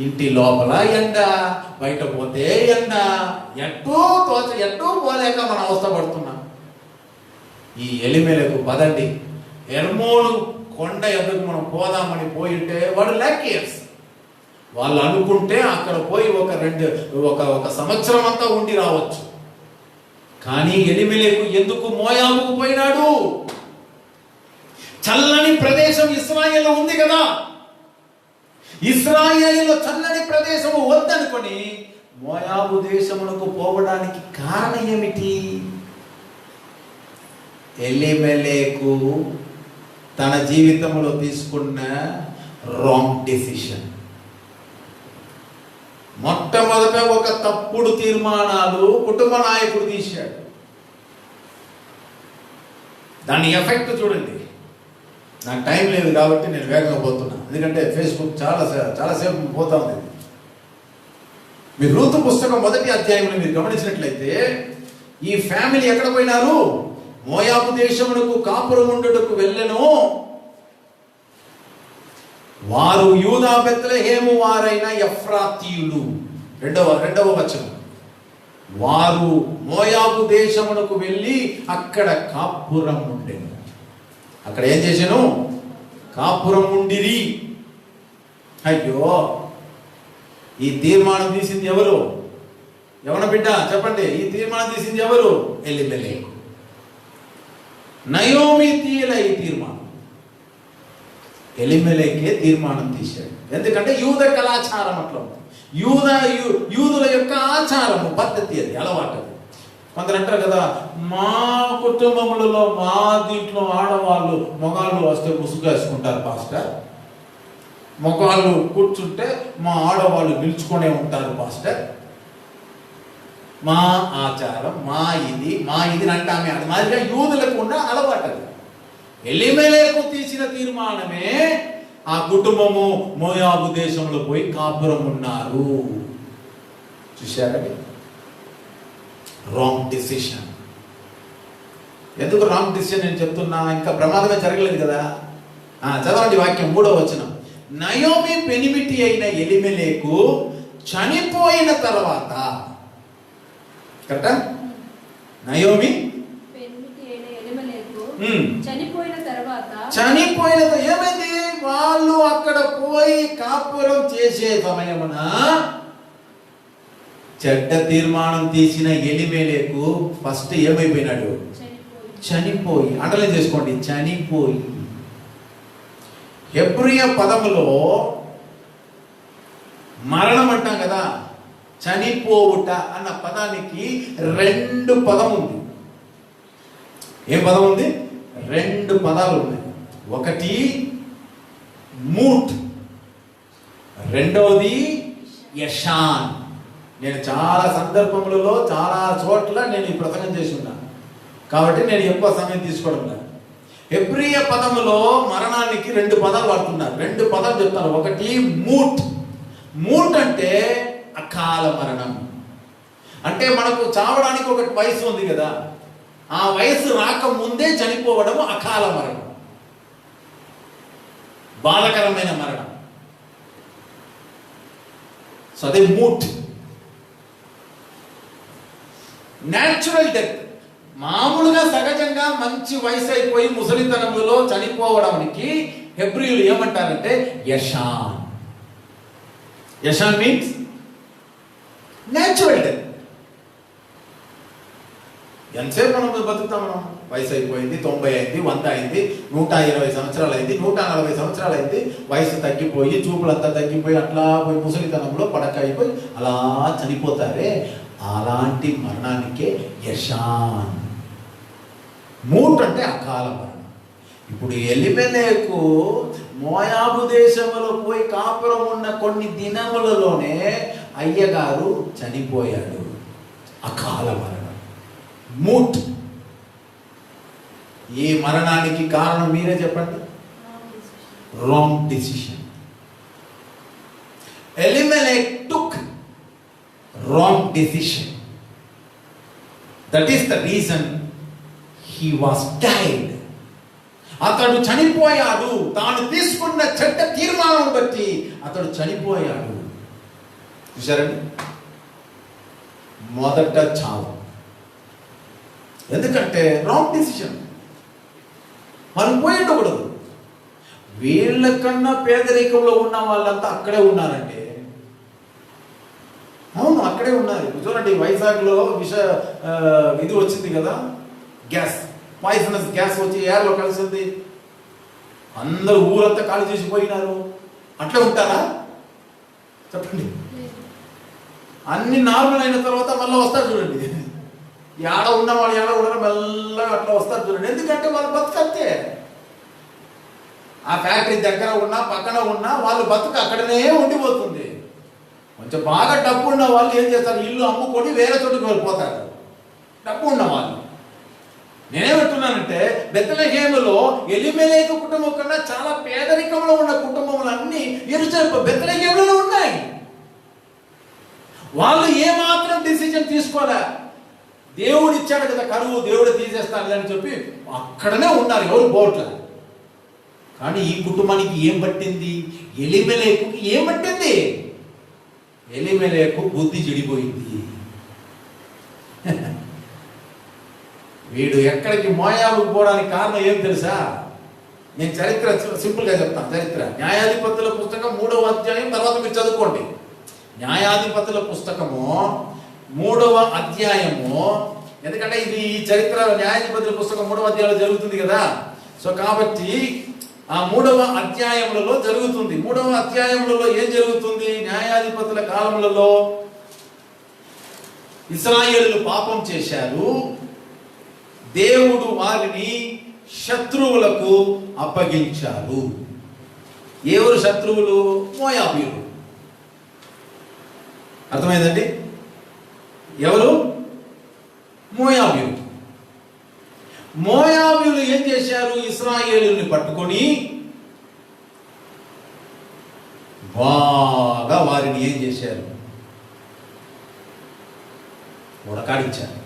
ఇంటి లోపల ఎండ, బయట పోతే ఎండ, ఎట్టూ పోలేక మనం అవస్థపడుతున్నాం. ఈ ఎలిమెలకు పదండి, హెర్మోను కొండ ఎదుగు మనం పోదామని పోయింటే వాడు లక్కీయర్స్. వాళ్ళు అనుకుంటే అక్కడ పోయి ఒక సంవత్సరం అంతా ఉండి రావచ్చు. కానీ ఎలిమెలెకు ఎందుకు మోయాబుకు పోయినాడు? చల్లని ప్రదేశం ఇశ్రాయేలులో ఉంది కదా. ఇశ్రాయేలులో చల్లని ప్రదేశము వద్దనుకొని మోయాబు దేశమునకు పోవడానికి కారణం ఏమిటి? ఎలిమెలెకు తన జీవితంలో తీసుకున్న రాంగ్ డెసిషన్. మొట్టమొదట ఒక తప్పుడు తీర్మానాలు కుటుంబ నాయకుడు తీశాడు. దాని ఎఫెక్ట్ చూడండి. నాకు టైం లేదు కాబట్టి నేను వేగంగా పోతున్నా, ఎందుకంటే ఫేస్బుక్ చాలాసేపు పోతా ఉంది. మీరు రూతు పుస్తకం 1వ అధ్యాయంలో మీరు గమనించినట్లయితే ఈ ఫ్యామిలీ ఎక్కడ పోయినారు? మోయాబు దేశమునకు కాపురముండుటకు వెళ్ళెను. వారు యూదా బెత్లెహేము వారైన ఎఫ్రాతీయులు. రెండవ వచనం. వారు మోయాబు దేశమునకు వెళ్ళి అక్కడ కాపురం ఉండెను. అక్కడ ఏం చేశాను? కాపురం ఉండిరి. అయ్యో, ఈ తీర్మానం తీసింది ఎవరు? ఎవన బిడ్డ చెప్పండి, ఈ తీర్మానం తీసింది ఎవరు? ఎలిమెలెకు. నయోమి తీయలే ఈ తీర్మానం. ఎలిమెలెకే తీర్మానం తీశాడు. ఎందుకంటే యూద కళాచారం అట్లా ఉంది. యూదుల యొక్క ఆచారము, పద్ధతి, అది అలవాటు. అది కొందరు అంటారు కదా, మా కుటుంబములలో మా దీంట్లో ఆడవాళ్ళు మగాళ్ళు వస్తే ముసుగేసుకుంటారు పాస్టర్, మగాళ్ళు కూర్చుంటే మా ఆడవాళ్ళు నిల్చుకొనే ఉంటారు పాస్టర్, మా ఆచారం, మా ఇది అంటామే. అది మాదిరిగా యూదులకు ఉన్న అలవాటు. అది ఎలిమెలెకు తీసిన తీర్మానమే ఆ కుటుంబము మోయాబు దేశంలో పోయి కాపురం ఉన్నారు. చూశారండి, రాంగ్ డిసిషన్. ఎందుకు రాంగ్ డిసిషన్ నేను చెప్తున్నా, ఇంకా ప్రమాదమే జరగలేదు కదా. చదవండి వాక్యం 3వ వచనం. నయోమి పెనిమిటి అయిన ఎలిమెలెకు చనిపోయిన తర్వాత, కరెక్టా? నయోమి చనిపోయిన ఏమైంది? వాళ్ళు అక్కడ పోయి కాపురం చేసే సమయమున చెడ్డ తీర్మానం తీసిన ఎలిమెలెకు ఫస్ట్ ఏమైపోయినాడు? చనిపోయి. అండర్లైన్ చేసుకోండి, చనిపోయి. హెబ్రియా పదములో మరణం అంటాం కదా, చనిపోవుట అన్న పదానికి 2 పదం ఉంది. ఏం పదం ఉంది? 2 పదాలు ఉన్నాయి. ఒకటి మూట్, రెండవది యషాన్. నేను చాలా సందర్భములలో చాలా చోట్ల నేను ఈ ప్రసంగం చేసి ఉన్నాను కాబట్టి నేను ఎక్కువ సమయం తీసుకోవడం లేదు. హెబ్రీయ పదములో మరణానికి 2 పదాలు వాడుతున్నారు. 2 పదాలు చెప్తారు. ఒకటి మూట్. మూట్ అంటే అకాల మరణం. అంటే మనకు చావడానికి ఒక వయసు ఉంది కదా, ఆ వయసు రాకముందే చనిపోవడం అకాల మరణం, బాధకరమైన మరణం. సో అదే మూట్. న్యాచురల్ డెత్, మామూలుగా సహజంగా మంచి వయసు అయిపోయి ముసలితనములో చనిపోవడానికి హెబ్రీయులు ఏమంటారంటే యషాన్. యషాన్ మీన్స్ న్యాచురల్ డెత్. ఎంతసేపు మనం బతుకుతాం? మనం వయసు అయిపోయింది, 90 అయింది, 100 అయింది, 120 సంవత్సరాలు అయింది, 140 సంవత్సరాలు అయింది, వయసు తగ్గిపోయి చూపులంతా తగ్గిపోయి అట్లా పోయి ముసలితనంలో పడక అయిపోయి అలా చనిపోతారే, అలాంటి మరణానికే యషాన్. మూట్ అంటే అకాల మరణం. ఇప్పుడు ఎలిమెలెకు మోయాబు దేశంలో పోయి కాపురం ఉన్న కొన్ని దినములలోనే అయ్యగారు చనిపోయాడు. అకాల మరణం, మూట్. ఈ మరణానికి కారణం మీరే చెప్పండి. Wrong decision. Elimelech took wrong decision. That is the reason he was died. అతడు చనిపోయాడు. తాను తీసుకున్న చెడ్డ తీర్మానం బట్టి అతడు చనిపోయాడు. చూసారండి, మొదట చావు. ఎందుకంటే రాంగ్ డిసిషన్. మనం పోయి ఉండకూడదు. వీళ్ళకన్నా పేదరికంలో ఉన్న వాళ్ళంతా అక్కడే ఉన్నారంటే, అవును అక్కడే ఉన్నారు. చూడండి, వైజాగ్లో ఇది వచ్చింది కదా, గ్యాస్, పాయిజనస్ గ్యాస్ వచ్చి ఎయిర్లో కలిసింది. అందరూ ఊరంతా ఖాళీ చేసిపోయినారు. అట్లే ఉంటారా చెప్పండి? అన్ని నార్మల్ అయిన తర్వాత మళ్ళీ వస్తారు చూడండి. ఏడ ఉన్న వాళ్ళు ఏడ ఉండరు, మెల్లగా అట్లా వస్తారు చూడండి. ఎందుకంటే వాళ్ళు బతుకంతే. ఆ ఫ్యాక్టరీ దగ్గర ఉన్నా పక్కన ఉన్నా వాళ్ళు బతుకు అక్కడనే ఉండిపోతుంది. కొంచెం బాగా డబ్బు ఉన్న వాళ్ళు ఏం చేస్తారు? ఇల్లు అమ్ముకొని వేరే చోటుకు వెళ్ళిపోతారు. డబ్బు ఉన్న వాళ్ళు. నేనేమంటున్నానంటే, బెత్లెహేములో ఎలిమెలెకు కుటుంబం కన్నా చాలా పేదరికంలో ఉన్న కుటుంబములన్నీ బెత్లెహేములో ఉన్నాయి. వాళ్ళు ఏమాత్రం డిసిజన్ తీసుకోలే. దేవుడు ఇచ్చాడు కదా కరువు, దేవుడు తీసేస్తాడు అని చెప్పి అక్కడనే ఉన్నారు, ఎవరు పోవట్ల. కానీ ఈ కుటుంబానికి ఏం పట్టింది? ఎలిమెలెకుకి ఏం పట్టింది? ఎలిమెలెకు బుద్ధి చెడిపోయింది. వీడు ఎక్కడికి మోయాబుకు పోవడానికి కారణం ఏం తెలుసా? నేను చరిత్ర సింపుల్గా చెప్తాను. చరిత్ర న్యాయాధిపతుల పుస్తకం 3వ అధ్యాయం, తర్వాత మీరు చదువుకోండి. న్యాయాధిపతుల పుస్తకము 3వ అధ్యాయము. ఎందుకంటే ఇది ఈ చరిత్ర న్యాయాధిపతుల పుస్తకం 3వ అధ్యాయంలో జరుగుతుంది కదా. సో కాబట్టి ఆ 3వ అధ్యాయములలో జరుగుతుంది. 3వ అధ్యాయములలో ఏం జరుగుతుంది? న్యాయాధిపతుల కాలములలో ఇశ్రాయేలులు పాపం చేశారు. దేవుడు వారిని శత్రువులకు అప్పగించారు. ఎవరు శత్రువులు? మోయాబీయులు. అర్థమైందండి? ఎవరు? మోయాబీయులు. మోయాబీయులు ఏం చేశారు? ఇశ్రాయేలుని పట్టుకొని బాగా వారిని ఏం చేశారు? ఉడకాడించారు.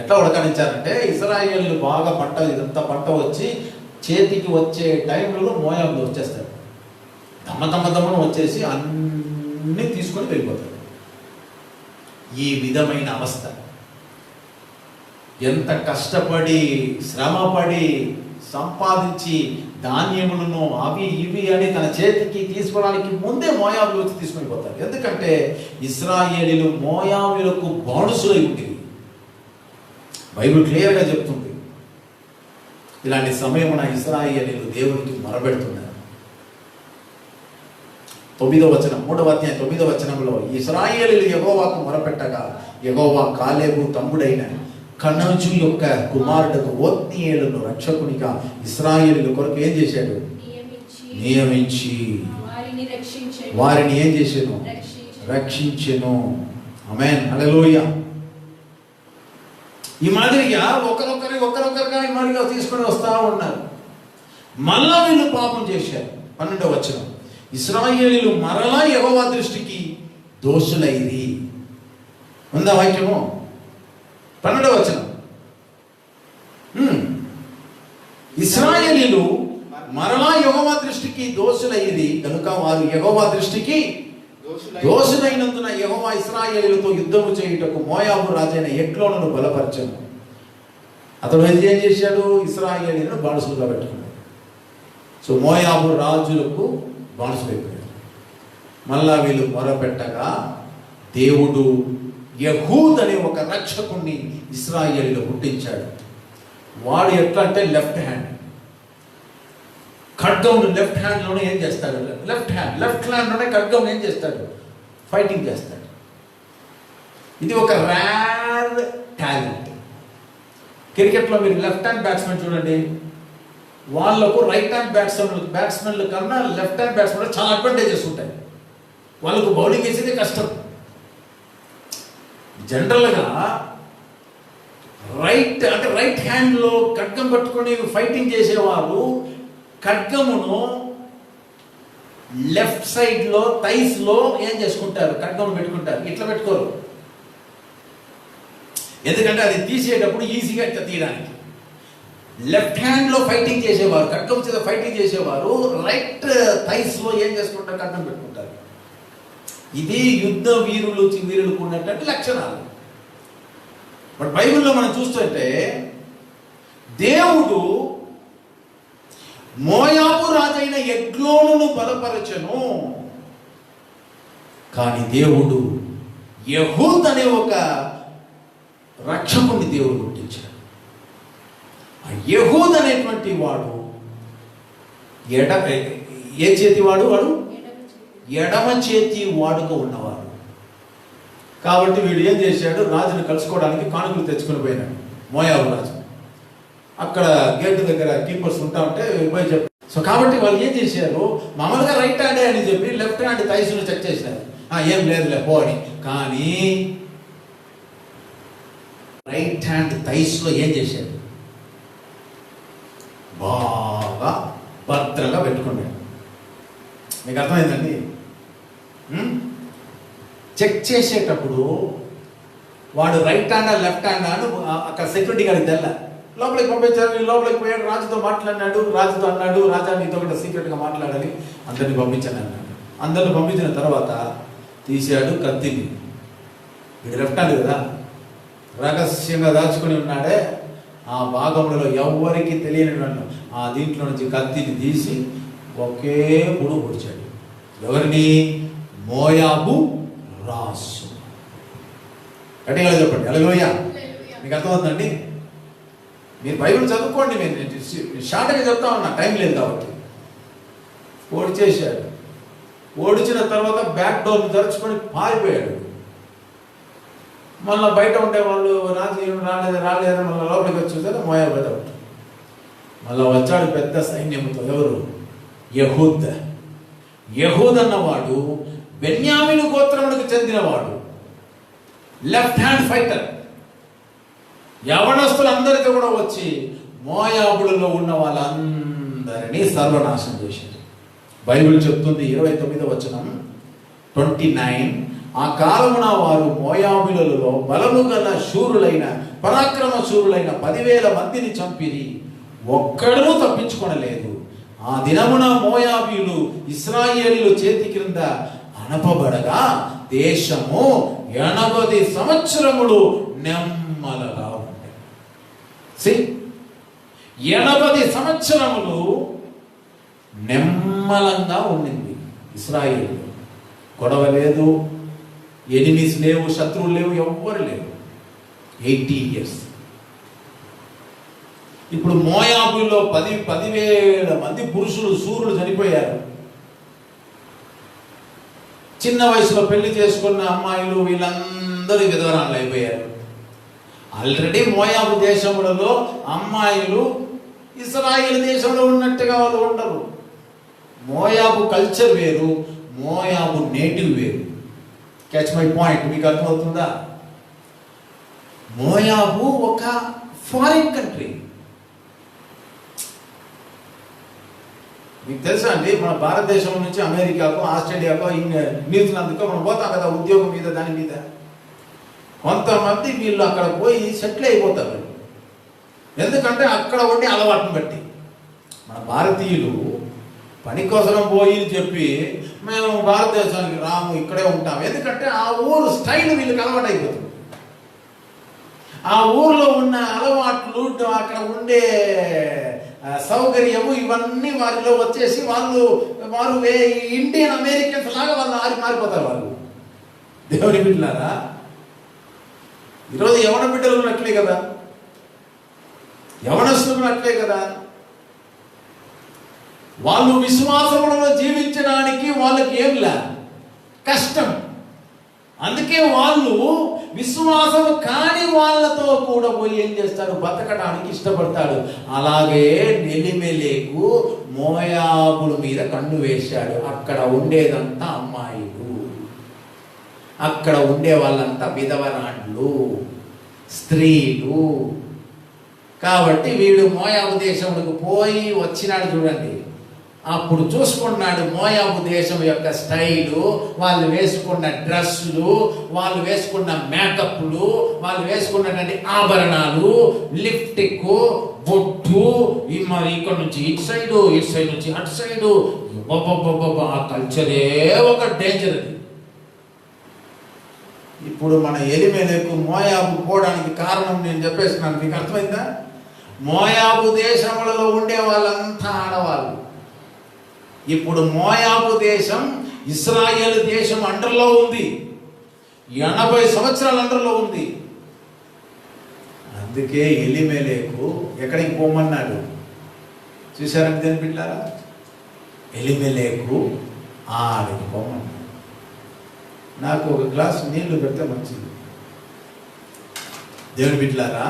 ఎట్లా ఉడకాడించారంటే, ఇశ్రాయేలు బాగా పంట, ఇదంతా పంట వచ్చి చేతికి వచ్చే టైంలో మోయాబులు వచ్చేస్తారు. దమ్మని వచ్చేసి అన్నీ తీసుకొని వెళ్ళిపోతారు. ఈ విధమైన అవస్థ. ఎంత కష్టపడి శ్రమపడి సంపాదించి ధాన్యములను అవి ఇవి అని తన చేతికి తీసుకోవడానికి ముందే మోయాబులు వచ్చి తీసుకొని పోతారు. ఎందుకంటే ఇశ్రాయేలీలు మోయాబులకు బానిసలై ఉండేవి. బైబిల్ క్లియర్గా చెప్తుంది. ఇలాంటి సమయమున ఇశ్రాయేలీలు దేవునికి మొరబెడుతున్నారు. 9వ వచనం, 3వ అధ్యాయం 9వ వచనంలో ఇశ్రాయేలీలు యెహోవాకు మొరపెట్టగా యెహోవా కాలేబు తమ్ముడైన కనజు యొక్క కుమారుడు ఒత్నీయేలును రక్షకునిగా ఇశ్రాయేలీయుల కొరకు ఏం చేశాడు? నియమించి వారిని ఏం చేశాను? రక్షించెను. ఆమేన్, హల్లెలూయా. ఈ మాదిరిగా ఒకరొకరుగా ఈ మాదిరిగా తీసుకొని వస్తా ఉన్నారు. మళ్ళా వీళ్ళు పాపం చేశారు. 12వ వచనం, ఇశ్రాయేలీయులు మరలా యెహోవా దృష్టికి దోషులైరి. ఉందా వాక్యము? 12వ వచనం, ఇశ్రాయేలీయులు మరలా యెహోవా దృష్టికి దోషులైరి కనుక వారు యెహోవా దృష్టికి దోషులైనందున యెహోవా ఇశ్రాయేలీయులతో యుద్ధము చేయుటకు మోయాబు రాజైన ఎగ్లోనును బలపరచెను. అతడు ఏం చేశాడు? ఇశ్రాయేలీయులను బానిసలుగా పెట్టుకున్నాడు. సో మోయాబు రాజులకు బానిసలైపోయాడు. మళ్ళా వీళ్ళు మొరపెట్టగా దేవుడు యెహూద్ అనే ఒక రక్షకుణ్ణి ఇశ్రాయేలీయులు పుట్టించాడు. వాడు ఎట్లా అంటే లెఫ్ట్ హ్యాండ్, ఖడ్గం లెఫ్ట్ హ్యాండ్లోనే ఏం చేస్తాడు? లెఫ్ట్ హ్యాండ్లోనే ఖడ్గం ఏం చేస్తాడు? ఫైటింగ్ చేస్తాడు. ఇది ఒక రేర్ టాలెంట్. క్రికెట్లో మీరు లెఫ్ట్ హ్యాండ్ బ్యాట్స్మెన్ చూడండి, వాళ్ళకు రైట్ హ్యాండ్ బ్యాట్స్మెన్ల కన్నా లెఫ్ట్ హ్యాండ్ బ్యాట్స్మెన్ చాలా అడ్వాంటేజెస్ ఉంటాయి. వాళ్ళకు బౌలింగ్ వేసేది కష్టం. జనరల్గా రైట్ హ్యాండ్లో ఖడ్గం పట్టుకొని ఫైటింగ్ చేసేవారు ఖడ్గమును లెఫ్ట్ సైడ్లో థైస్లో ఏం చేసుకుంటారు? ఖడ్గం పెట్టుకుంటారు. ఇట్లా పెట్టుకోరు, ఎందుకంటే అది తీసేటప్పుడు ఈజీగా ఇట్లా తీయడానికి. లెఫ్ట్ హ్యాండ్లో ఫైటింగ్ చేసేవారు, ఖడ్గం చేత ఫైటింగ్ చేసేవారు రైట్ థైస్లో ఏం చేసుకుంటారు? ఖడ్గం పెట్టుకుంటారు. ఇది యుద్ధ వీరులకు ఉన్నటువంటి లక్షణాలు. బట్ బైబిల్లో మనం చూస్తుంటే దేవుడు మోయాబు రాజైన ఎగ్లోనును బలపరచెను, కానీ దేవుడు యెహూద్ అనే ఒక రక్షకుని దేవుడు పుట్టించాడు. ఆ యెహూద్ అనేటువంటి వాడు ఏ చేతి వాడు? ఎడమ చేతి వాడుక ఉన్నవాడు. కాబట్టి వీడు ఏం చేశాడు? రాజును కలుసుకోవడానికి కానుకలు తెచ్చుకొని పోయినాడు మోయాబు రాజు. అక్కడ గేట్ దగ్గర కీపర్స్ ఉంటా ఉంటే పోయి చెప్పారు. సో కాబట్టి వాళ్ళు ఏం చేశారు? మామూలుగా రైట్ హ్యాండే అని చెప్పి లెఫ్ట్ హ్యాండ్ థైస్ను చెక్ చేశారు. ఏం లేదులే పో అని. కానీ రైట్ హ్యాండ్ థైస్లో ఏం చేశారు? బాగా భద్రంగా పెట్టుకున్నాడు. మీకు అర్థమైందండి? చెక్ చేసేటప్పుడు వాడు రైట్ హ్యాండా లెఫ్ట్ హ్యాండా అని అక్కడ సెక్యూరిటీ గారికి తెల్ల లోపలికి పంపించారు. లోపలికి పోయాడు, రాజుతో మాట్లాడినాడు. రాజుతో అన్నాడు, రాజా నీతో కూడా సీక్రెట్గా మాట్లాడాలి, అందరినీ పంపించాను అన్నాడు. అందరిని పంపించిన తర్వాత తీశాడు కత్తిని. వీడు లెఫ్ట్ హ్యాండ్ కదా, రహస్యంగా దాచుకుని ఉన్నాడే ఆ భాగంలో ఎవరికి తెలియని ఆ దీంట్లో నుంచి కత్తిని తీసి ఒకే పొడుగు పొడిచాడు. ఎవరిని? మోయాబు రాజు. గట్టిగా చెప్పండి హల్లెలూయా. మీకు అర్థమవుతుందండి? మీరు బైబిల్ చదువుకోండి, నేను షార్ట్గా చెప్తా ఉన్నా, టైం లేదు కాబట్టి. ఓడిచేశాడు. ఓడిచిన తర్వాత బ్యాక్ డోర్ తెరుచుకొని పారిపోయాడు. మళ్ళీ బయట ఉండే వాళ్ళు రాలేదు మళ్ళీ లోపలికి వచ్చేసారు. మోయాబు అవుట్. మళ్ళీ వచ్చాడు పెద్ద సైన్యంతో. ఎవరు? యెహూద్ అన్నవాడు బెన్యామీను గోత్రములకు చెందినవాడు, లెఫ్ట్ హ్యాండ్ ఫైటర్. యవనస్తులందరితో కూడా వచ్చి మోయాబులలో ఉన్న వాళ్ళందరినీ సర్వనాశనం చేశారు. బైబిల్ చెప్తుంది 29వ వచనం 29, ఆ కాలమున వారు మోయాబులలో బలము గల శూరులైన పరాక్రమ శూరులైన 10,000 మందిని చంపిరి, ఒక్కడూ తప్పించుకొనలేదు. ఆ దినమున మోయాబీయులు ఇశ్రాయేలీయుల చేతి క్రింద అనపబడగా దేశము 80 సంవత్సరములు నెమ్మలగా ఉండే. 80 సంవత్సరములు నెమ్మలంగా ఉండింది ఇశ్రాయేలు. గొడవ లేదు, ఎనిమిస్ లేవు, శత్రువులు లేవు, ఎవ్వరు లేవు. 80 years. ఇప్పుడు మోయాబులో 10,000 మంది పురుషులు శూరులు చనిపోయారు. చిన్న వయసులో పెళ్లి చేసుకున్న అమ్మాయిలు వీళ్ళందరూ విధవరాళ్ళు అయిపోయారు. ఆల్రెడీ మోయాబు దేశములలో అమ్మాయిలు ఇశ్రాయేలు దేశంలో ఉన్నట్టుగా వాళ్ళు ఉండరు. మోయాబు కల్చర్ వేరు, మోయాబు నేటివ్ వేరు. క్యాచ్ మై పాయింట్, మీకు అర్థమవుతుందా? మోయాబు ఒక ఫారిన్ కంట్రీ. మీకు తెలుసా అండి, మన భారతదేశం నుంచి అమెరికాకో, ఆస్ట్రేలియాకో, న్యూజిలాండ్కో మనం పోతాం కదా ఉద్యోగం మీద, దాని మీద. కొంతమంది వీళ్ళు అక్కడ పోయి సెటిల్ అయిపోతారు. ఎందుకంటే అక్కడ ఉండి అలవాటును బట్టి. మన భారతీయులు పని కోసం పోయి చెప్పి మేము భారతదేశానికి రాము, ఇక్కడే ఉంటాం. ఎందుకంటే ఆ ఊరు స్టైల్ వీళ్ళకి అలవాటు అయిపోతుంది. ఆ ఊర్లో ఉన్న అలవాట్లు, అక్కడ ఉండే సౌకర్యము, ఇవన్నీ వారిలో వచ్చేసి వారు ఇండియన్ అమెరికన్స్ లాగా వాళ్ళు మారిపోతారు. వాళ్ళు దేవుని బిడ్డలారా, ఈరోజు యవన బిడ్డలు ఉన్నట్లే కదా, యవనస్తులు ఉన్నట్లే కదా. వాళ్ళు విశ్వాసములలో జీవించడానికి వాళ్ళకి ఏంలా కష్టం. అందుకే వాళ్ళు విశ్వాసము కాని వాళ్ళతో కూడా పోయి ఏం చేస్తాడు, బతకడానికి ఇష్టపడతాడు. అలాగే ఎలీమెలెకు మోయాబుల మీద కన్ను వేశాడు. అక్కడ ఉండేదంతా అమ్మాయిలు, అక్కడ ఉండే వాళ్ళంతా విధవరాండ్లు, స్త్రీలు. కాబట్టి వీడు మోయాబు దేశములకు పోయి వచ్చినాడు. చూడండి, అప్పుడు చూసుకున్నాడు మోయాబు దేశం యొక్క స్టైలు, వాళ్ళు వేసుకున్న డ్రెస్సులు, వాళ్ళు వేసుకున్న మేకప్లు, వాళ్ళు వేసుకున్నటువంటి ఆభరణాలు, లిప్టిక్, బొట్టు, మరి ఇక్కడ నుంచి ఇటు సైడు, ఇటు సైడ్ నుంచి అటు సైడు. ఆ కల్చరే ఒక డేంజర్. అది ఇప్పుడు మన ఎలీమెలెకు మోయాబు పోవడానికి కారణం నేను చెప్పేస్తున్నాను, మీకు అర్థమైందా? మోయాబు దేశములలో ఉండే వాళ్ళంతా ఆడవాళ్ళు. ఇప్పుడు మోయాబు దేశం ఇశ్రాయేలు దేశం అండర్లో ఉంది, 80 సంవత్సరాల అండర్లో ఉంది. అందుకే ఎలీమెలెకు ఎక్కడికి పోమన్నాడు చూసారంటే దేని బిడ్డారా? ఎలీమెలెకు ఆడికి పోమన్నాడు. నాకు ఒక గ్లాస్ నీళ్లు పెడితే మంచిది. దేవుని బిడ్డలారా,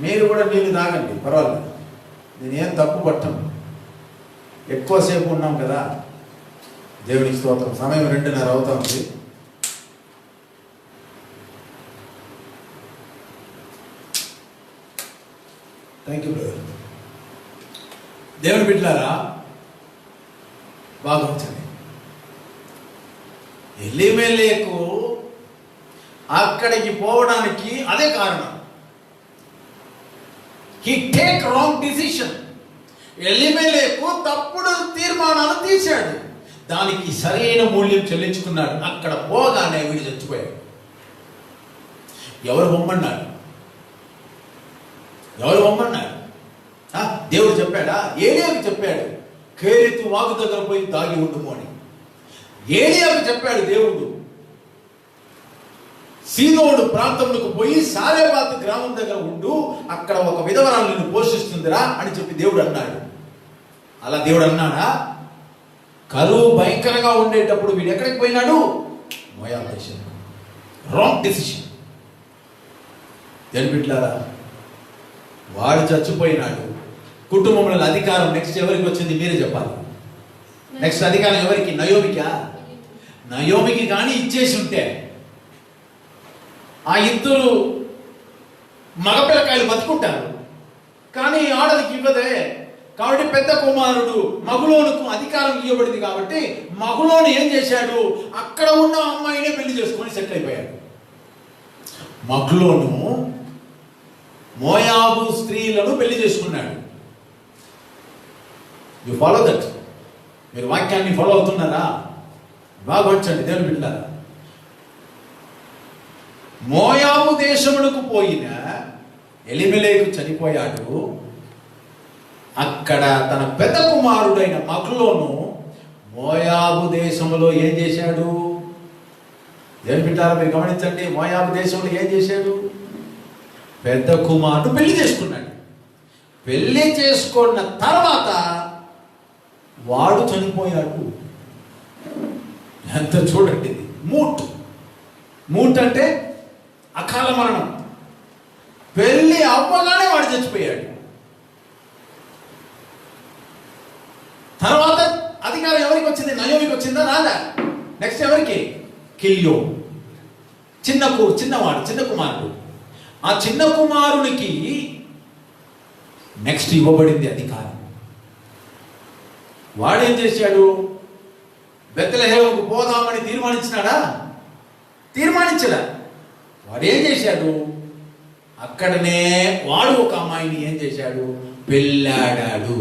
మీరు కూడా నీళ్ళు తాగండి, పర్వాలేదు, నేనేం తప్పు పట్టను. ఎక్కువసేపు ఉన్నాం కదా, దేవునికి స్తోత్రం. సమయం 2:30 అవుతా ఉంది. Thank you brother. దేవుని బిడ్డలారా, బాగా వచ్చండి. ఎలీమెలెకు అక్కడికి పోవడానికి అదే కారణం. He take wrong decision. Elimelech తప్పుడు తీర్మానాలు తీశాడు, దానికి సరైన మూల్యం చెల్లించుకున్నాడు. అక్కడ పోగానే వీడు చచ్చిపోయాడు. ఎవరు బొమ్మన్నాడు? ఎవరు బొమ్మన్నాడు? దేవుడు చెప్పాడా? ఏలియాకు చెప్పాడు, కేరితు వాగు దగ్గర పోయి దాగి ఉండుము అని. ఏలియాకు చెప్పాడు దేవుడు. సీదోను ప్రాంతంలోకి పోయి సారేపాతు గ్రామం దగ్గర ఉంటూ అక్కడ ఒక విధవరాలు నిన్ను పోషిస్తుందిరా అని చెప్పి దేవుడు అన్నాడు. అలా దేవుడు అన్నాడా? కరువు భయంకరంగా ఉండేటప్పుడు వీడు ఎక్కడికి పోయినాడు? మోయాబు దేశం. Wrong decision. తెలిపిట్లారా, వాడు చచ్చిపోయినాడు. కుటుంబంలో అధికారం నెక్స్ట్ ఎవరికి వచ్చింది? మీరే చెప్పాలి. నెక్స్ట్ అధికారం ఎవరికి? నయోమికా? నయోమికి కానీ ఇచ్చేసి ఉంటే ఆ ఇద్దరు మగపిల్లకాయలు బతుకుంటారు, కానీ ఆడదికి ఇవ్వదే. కాబట్టి పెద్ద కుమారుడు మగులోనుకు అధికారం ఇవ్వబడింది కాబట్టి మగులోను ఏం చేశాడు? అక్కడ ఉన్న అమ్మాయినే పెళ్లి చేసుకొని సెటిల్ అయిపోయాడు. మగులోను మోయాబు స్త్రీలను పెళ్లి చేసుకున్నాడు. You follow that. మీరు వాక్యాన్ని ఫాలో అవుతున్నారా? బాగా వచ్చండి దేవుని బిడ్డలారా. మోయాబు దేశములకు పోయిన ఎలిమెలెకు చనిపోయాడు. అక్కడ తన పెద్ద కుమారుడైన మగ్లోను మోయాబు దేశంలో ఏం చేశాడు? ఏం పెట్టారో మీరు గమనించండి. మోయాబు దేశంలో ఏం చేశాడు? పెద్ద కుమారుడు పెళ్లి చేసుకున్నాడు. పెళ్లి చేసుకున్న తర్వాత వాడు చనిపోయాడు. ఎంత చూడండి ఇది. మూట్ అంటే అకాల మరణం. పెళ్లి అవ్వగానే వాడు చచ్చిపోయాడు. తర్వాత అధికారం ఎవరికి వచ్చింది? నయోమికి వచ్చిందా? రాదా? నెక్స్ట్ ఎవరికి? కిల్యో. చిన్న కుమారుడు. ఆ చిన్న కుమారునికి నెక్స్ట్ ఇవ్వబడింది అధికారం. వాడేం చేశాడు? బెత్లెహేముకు పోదామని తీర్మానించినాడా? తీర్మానించడా. వాడు ఏం చేశాడు? అక్కడనే వాడు ఒక అమ్మాయిని ఏం చేశాడు? పెళ్ళాడాడు.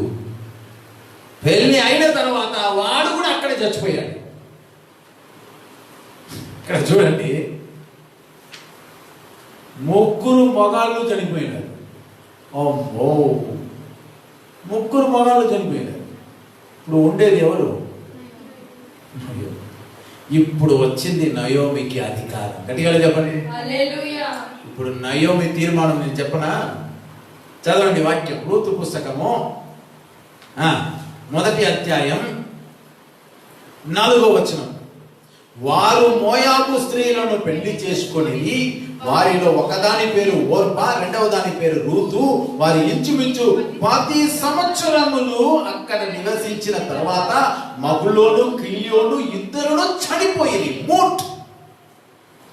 పెళ్లి అయిన తర్వాత వాడు కూడా అక్కడే చచ్చిపోయాడు. ఇక్కడ చూడండి, 3 మగాళ్ళు చనిపోయినారు. అమ్మో, 3 మగాళ్ళు చనిపోయినారు. ఇప్పుడు ఉండేది ఎవరు? ఇప్పుడు వచ్చింది నయోమికి అధికారం. గట్టిగా చెప్పండి. ఇప్పుడు నయోమి తీర్మానం నేను చెప్పనా? చదవండి వాక్యం. రూతు పుస్తకము 1వ అధ్యాయం 4వ వచనం. వారు మోయాబు స్త్రీలను పెళ్లి చేసుకొని వారిలో ఒకదాని పేరు ఓర్పా, రెండవ దాని పేరు రూతు. వారి ఇంచుమించు 10 సంవత్సరములు అక్కడ నివసించిన తర్వాత మగులోను కిల్యోను ఇద్దరును చనిపోయి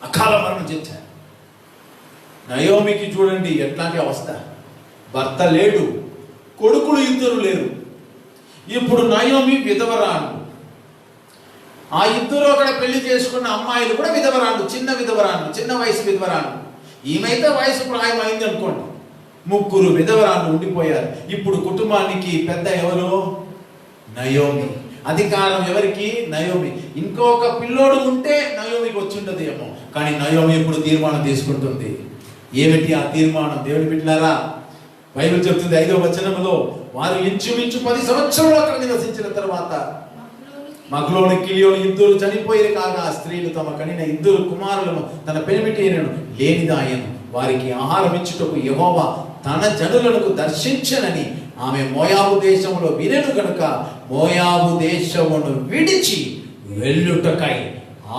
అకాల మరణం చేశారు. నయోమికి చూడండి ఎట్లాంటి అవస్థ. భర్త లేడు, కొడుకులు ఇద్దరు లేరు. ఇప్పుడు నయోమి విధవరాలు. ఆ ఇద్దరు అక్కడ పెళ్లి చేసుకున్న అమ్మాయిలు కూడా విధవరాలు, చిన్న వయసు విధవరాలు. ఈమెతే వయసు ప్రాయం అయింది అనుకోండి. 3 విధవరాలు ఉండిపోయారు. ఇప్పుడు కుటుంబానికి పెద్ద ఎవరు? నయోమి. అధికారం ఎవరికి? నయోమి. ఇంకొక పిల్లోడు ఉంటే నయోమికి వచ్చి ఉండదు ఏమో, కానీ నయోమి ఇప్పుడు తీర్మానం తీసుకుంటుంది. ఏమిటి ఆ తీర్మానం? దేవుని బిడ్డలారా, బైబిల్ చెప్తుంది 5వ వచనంలో, వారు ఇంచుమించు 10 సంవత్సరాలు అక్కడ నివసించిన తర్వాత మగ్లోను కిలియోను ఇద్దరు చనిపోయి కాగా స్త్రీలు తమ కనిన 2 కుమారులను తన పెనిమిటినను లేనిదాయను. వారికి ఆహారం ఇచ్చుటకు యెహోవా తన జనులకు దర్శించనని ఆమె మోయాబు దేశంలో వినెను గనుక మోయాబు దేశమును విడిచి వెళ్ళుటకై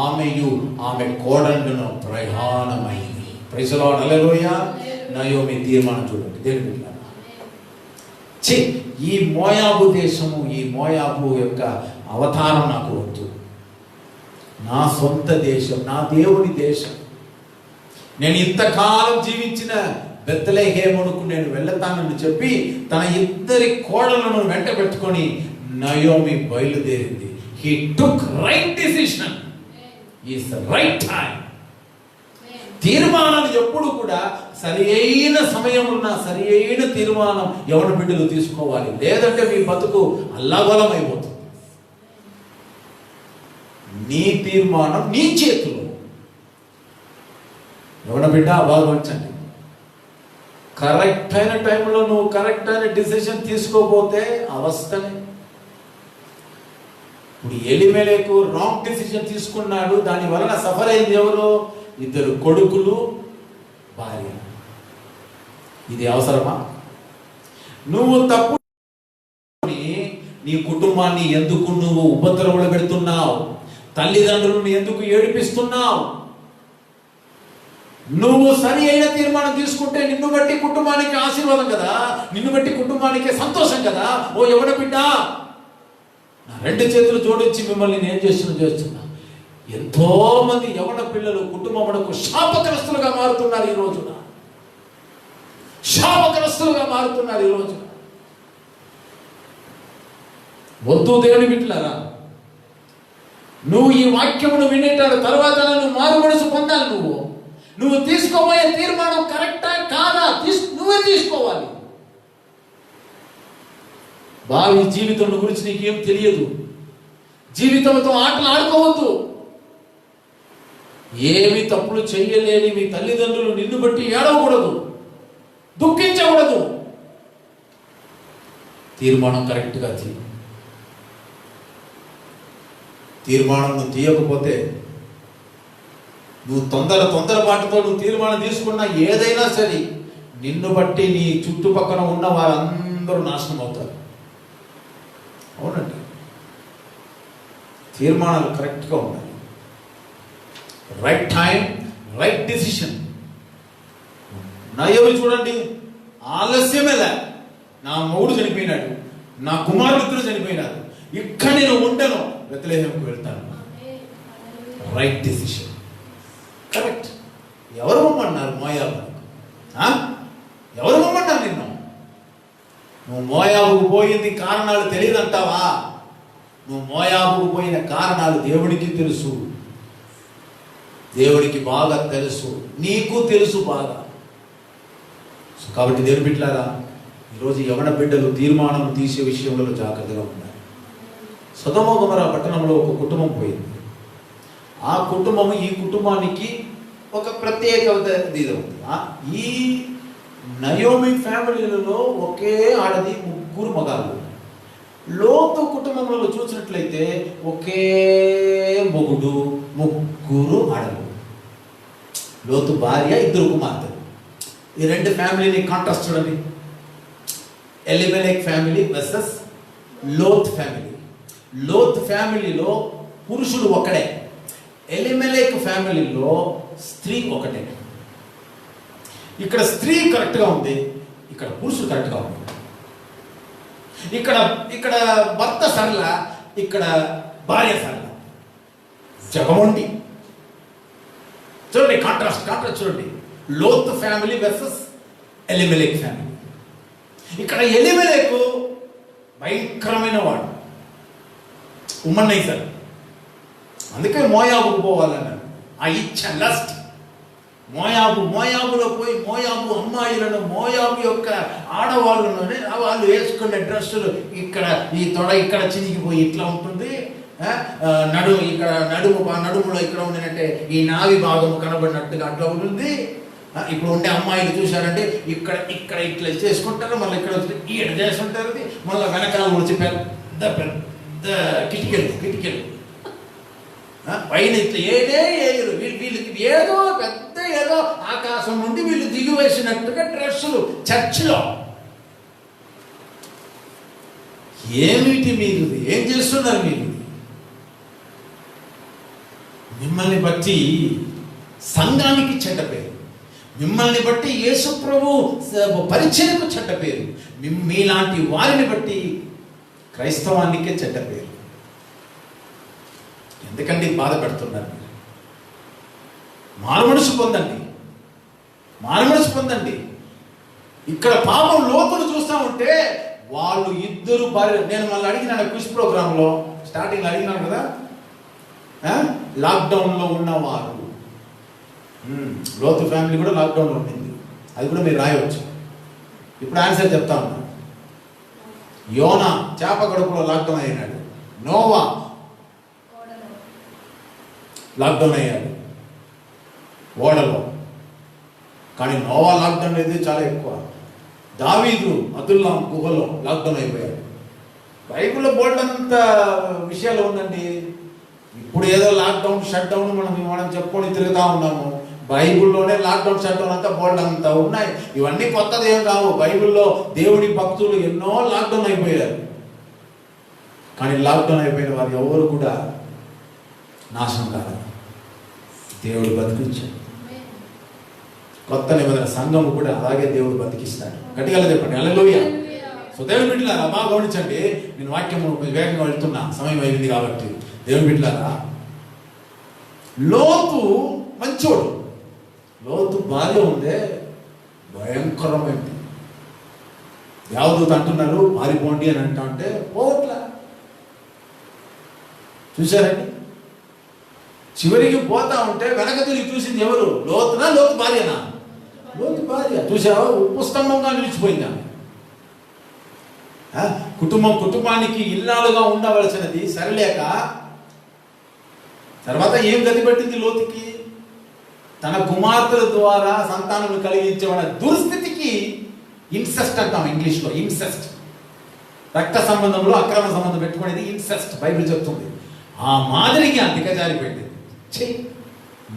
ఆమెయు ఆమె కోడళ్ళను ప్రయాణమైంది. Praise the lord. Hallelujah. Naomi తీర్మానం చూడండి దేవుని బిడ్డలారా. ఈ మోయాబు దేశము, ఈ మోయాబు యొక్క అవతారం నాకు వద్దు. నా సొంత దేశం, నా దేవుని దేశం. నేను ఇంతకాలం జీవించిన బెత్లెహేమునకు నేను వెళ్తానని చెప్పి తన 2 కోడలను వెంట పెట్టుకొని నయోమి బయలుదేరింది. He took right decision. Is the right time. తీర్మానాలు ఎప్పుడు కూడా సరి అయిన సమయం ఉన్న సరి అయిన తీర్మానం ఎవరి బిడ్డలు తీసుకోవాలి. లేదంటే మీ బతుకు అల్లగోలమైపోతుంది. నీ తీర్మానం నీ చేతిలో. ఎవరి బిడ్డ బాగుంచండి. కరెక్ట్ అయిన టైంలో నువ్వు కరెక్ట్ అయిన డిసిషన్ తీసుకోపోతే అవస్థనే. ఇప్పుడు ఎలిమెలెకు రాంగ్ డిసిషన్ తీసుకున్నాడు. దాని వలన సఫర్ అయింది ఎవరు? 2 కొడుకులు, భార్య. ఇది అవసరమా? నువ్వు తప్పు నీ కుటుంబాన్ని ఎందుకు నువ్వు ఉపద్రవలు పెడుతున్నావు? తల్లిదండ్రులను ఎందుకు ఏడిపిస్తున్నావు? నువ్వు సరి అయిన తీర్మానం తీసుకుంటే నిన్ను బట్టి కుటుంబానికి ఆశీర్వాదం కదా, నిన్ను బట్టి కుటుంబానికి సంతోషం కదా. ఓ యవ్వన బిడ్డ, నా 2 చేతులు జోడించి మిమ్మల్ని నేను చేస్తున్నా. ఎంతో మంది యవ్వన పిల్లలు కుటుంబమునకు శాపగ్రస్తులుగా మారుతున్నారు ఈ రోజున. శాపగ్రస్తులుగా మారుతున్నారు ఈ రోజున. వద్దు దేవుని బిడ్డలారా, నువ్వు ఈ వాక్యమును వినేటాడు తర్వాత నువ్వు మారు మనసు పొందాలి. నువ్వు తీసుకోబోయే తీర్మానం కరెక్టా కాదా నువ్వే తీసుకోవాలి. భావి జీవితం గురించి నీకేం తెలియదు. జీవితంతో ఆటలు ఆడుకోవద్దు. ఏమి తప్పులు చెయ్యలేని మీ తల్లిదండ్రులు నిన్ను బట్టి ఏడవకూడదు, దుఃఖించకూడదు. తీర్మానం కరెక్ట్గా తీర్మానం నువ్వు తీయకపోతే, నువ్వు తొందరపాటుతో నువ్వు తీర్మానం తీసుకున్నా ఏదైనా సరే నిన్ను బట్టి నీ చుట్టుపక్కల ఉన్న వారందరూ నాశనం అవుతారు. అవునండి, తీర్మానాలు కరెక్ట్గా ఉండాలి. Right time, right decision. Naomi చూడండి, ఆలస్యమేలా. నా మొగుడు చనిపోయినాడు, నా కుమారుడు చనిపోయినాడు, ఇక్కడ నేను ఉండను, బెత్లెహేముకు వెళ్తాను. Right decision, correct. ఎవరు పొమ్మన్నారు మోయాబు? ఎవరు పొమ్మన్నారు నిన్ను? నువ్వు మోయాబుకు పోయింది కారణాలు తెలియదంటావా? నువ్వు మోయాబుకు పోయిన కారణాలు దేవుడికి తెలుసు, దేవుడికి బాగా తెలుసు, నీకు తెలుసు బాగా. కాబట్టి దేవుని బిడ్డలారా, ఈరోజు యవ్వన బిడ్డలు తీర్మానం తీసే విషయంలో జాగ్రత్తగా ఉన్నారు. సొదొమ గొమొర్రా పట్టణంలో ఒక కుటుంబం పోయింది. ఆ కుటుంబము ఈ కుటుంబానికి ఒక ప్రత్యేకత ఉంది. ఈ నయోమి ఫ్యామిలీలలో ఒకే ఆడది, 3 మగాళ్ళు. లోతు కుటుంబంలో చూసినట్లయితే ఒకే మొగుడు, 3 ఆడలు. లోతు భార్య, 2 కుమార్తెలు. ఈ 2 ఫ్యామిలీని కాంట్రాస్ట్ చూడండి. Elimelech family versus Lot family. Lot ఫ్యామిలీలో పురుషుడు ఒకడే, ఎలిమెలెక్ ఫ్యామిలీలో స్త్రీ ఒకటే. ఇక్కడ స్త్రీ కరెక్ట్గా ఉంది, ఇక్కడ పురుషుడు కరెక్ట్గా ఉంది. ఇక్కడ భర్త సరళ, ఇక్కడ భార్య సరళ. జగమొండి చూడండి, కాంట్రాస్ట్ చూడండి. లోత్ ఫ్యామిలీ వర్సెస్ ఎలిమెలెక్ ఫ్యామిలీ. ఇక్కడ ఎలిమెలెకు భయంకరమైన వాడు, ఉమ్మన్నైసారు. అందుకే మోయాబుకు పోవాలన్నాడు. ఆ ఇచ్చ లస్ట్. మోయాబులో పోయి మోయాబు అమ్మాయిలను, మోయాబు యొక్క ఆడవాళ్ళను, వాళ్ళు వేసుకునే డ్రెస్సులు ఇక్కడ ఈ తొడ ఇక్కడ చినిగిపోయి ఇట్లా ఉంటుంది. ఇక్కడ నడుములో ఇక్కడ ఉండినట్టే ఈ నావి భాగము కనబడినట్టుగా అట్లా ఉంటుంది. ఇప్పుడు ఉండే అమ్మాయిలు చూశారంటే ఇక్కడ ఇట్లా చేసుకుంటారు, మళ్ళీ ఇక్కడ ఈడ చేసుకుంటారు, మళ్ళీ వెనకాల వచ్చి పెద్ద పెద్ద కిటికీలు పైన ఇట్లా ఏయరు. వీళ్ళకి ఏదో ఆకాశం నుండి వీళ్ళు దిగి వేసినట్టుగా డ్రెస్సులు చర్చిలో. ఏమిటి మీరు ఏం చేస్తున్నారు? మీరు మిమ్మల్ని బట్టి సంఘానికి చెడ్డ పేరు, మిమ్మల్ని బట్టి యేసు ప్రభు పరిచయకు చెడ్డ పేరు, మీలాంటి వారిని బట్టి క్రైస్తవానికే చెడ్డ పేరు. ఎందుకండి బాధపడుతున్నారు? మారుమనసు పొందండి. ఇక్కడ పాపం లోతులు చూస్తూ ఉంటే వాళ్ళు 2 భార్య. నేను మళ్ళీ అడిగినాను క్విజ్ ప్రోగ్రాంలో, స్టార్టింగ్లో అడిగినాను కదా, లాక్డౌన్లో ఉన్నవారు. లోతు ఫ్యామిలీ కూడా లాక్డౌన్లో ఉండింది, అది కూడా మీరు రాయవచ్చు. ఇప్పుడు ఆన్సర్ చెప్తా ఉన్నా. యోనా చేప కడుపులో లాక్డౌన్ అయినాడు. నోవా లాక్డౌన్ అయ్యాడు ఓడలో. కానీ నోవా లాక్డౌన్ అయితే చాలా ఎక్కువ. దావీదు అదుల్లాం గుహలో లాక్డౌన్ అయిపోయాడు. బైబిల్లో బోల్డంత విషయాలు ఉందండి. ఇప్పుడు ఏదో లాక్డౌన్ షట్ డౌన్ మనం చెప్పుకొని తిరుగుతూ ఉన్నాము. బైబిల్లోనే లాక్డౌన్ షట్డౌన్ అంతా బోల్డ్ అంతా ఉన్నాయి. ఇవన్నీ కొత్తది ఏం కావు. బైబిల్లో దేవుడి భక్తులు ఎన్నో లాక్డౌన్ అయిపోయారు. కానీ లాక్డౌన్ అయిపోయిన వారు ఎవరు కూడా నాశనం కాదు. దేవుడు బతికించాడు. కొత్త నిబంధన సంఘము కూడా అలాగే దేవుడు బతికిస్తాడు. గట్టిగా చెప్పండి హల్లెలూయా. సో దేవుని బిడ్డలారా బాగా గమనించండి. నేను వాక్యము వేగంగా వెళ్తున్నా, సమయం అయింది కాబట్టి. దేవుని బిడ్డలారా, లోతు మంచోడు. లోతు భార్య ఉందే భయంకరమైంది. దేవదూత అంటున్నారు పారిపోండి అని అంటే పోవట్లా. చూశారండి, చివరికి పోతా ఉంటే వెనక తిరిగి చూసింది ఎవరు? లోతునా లోతు భార్యనా? లోతు భార్య. చూసావా, ఉప్పు స్తంభంగా నిలిచిపోయిందా. కుటుంబానికి ఇల్లాలుగా ఉండవలసినది సరిలేక తర్వాత ఏం గతి పెట్టింది లోతుకి? తన కుమార్తెల ద్వారా సంతానం కలిగించబడిన దుస్థితికి ఇన్సెస్ట్ అంటాం ఇంగ్లీష్లో. ఇన్సెస్ట్, రక్త సంబంధంలో అక్రమ సంబంధం పెట్టుకునేది ఇన్సెస్ట్ బైబిల్ చెప్తుంది. ఆ మాదిరికి దిగజారిపోయింది.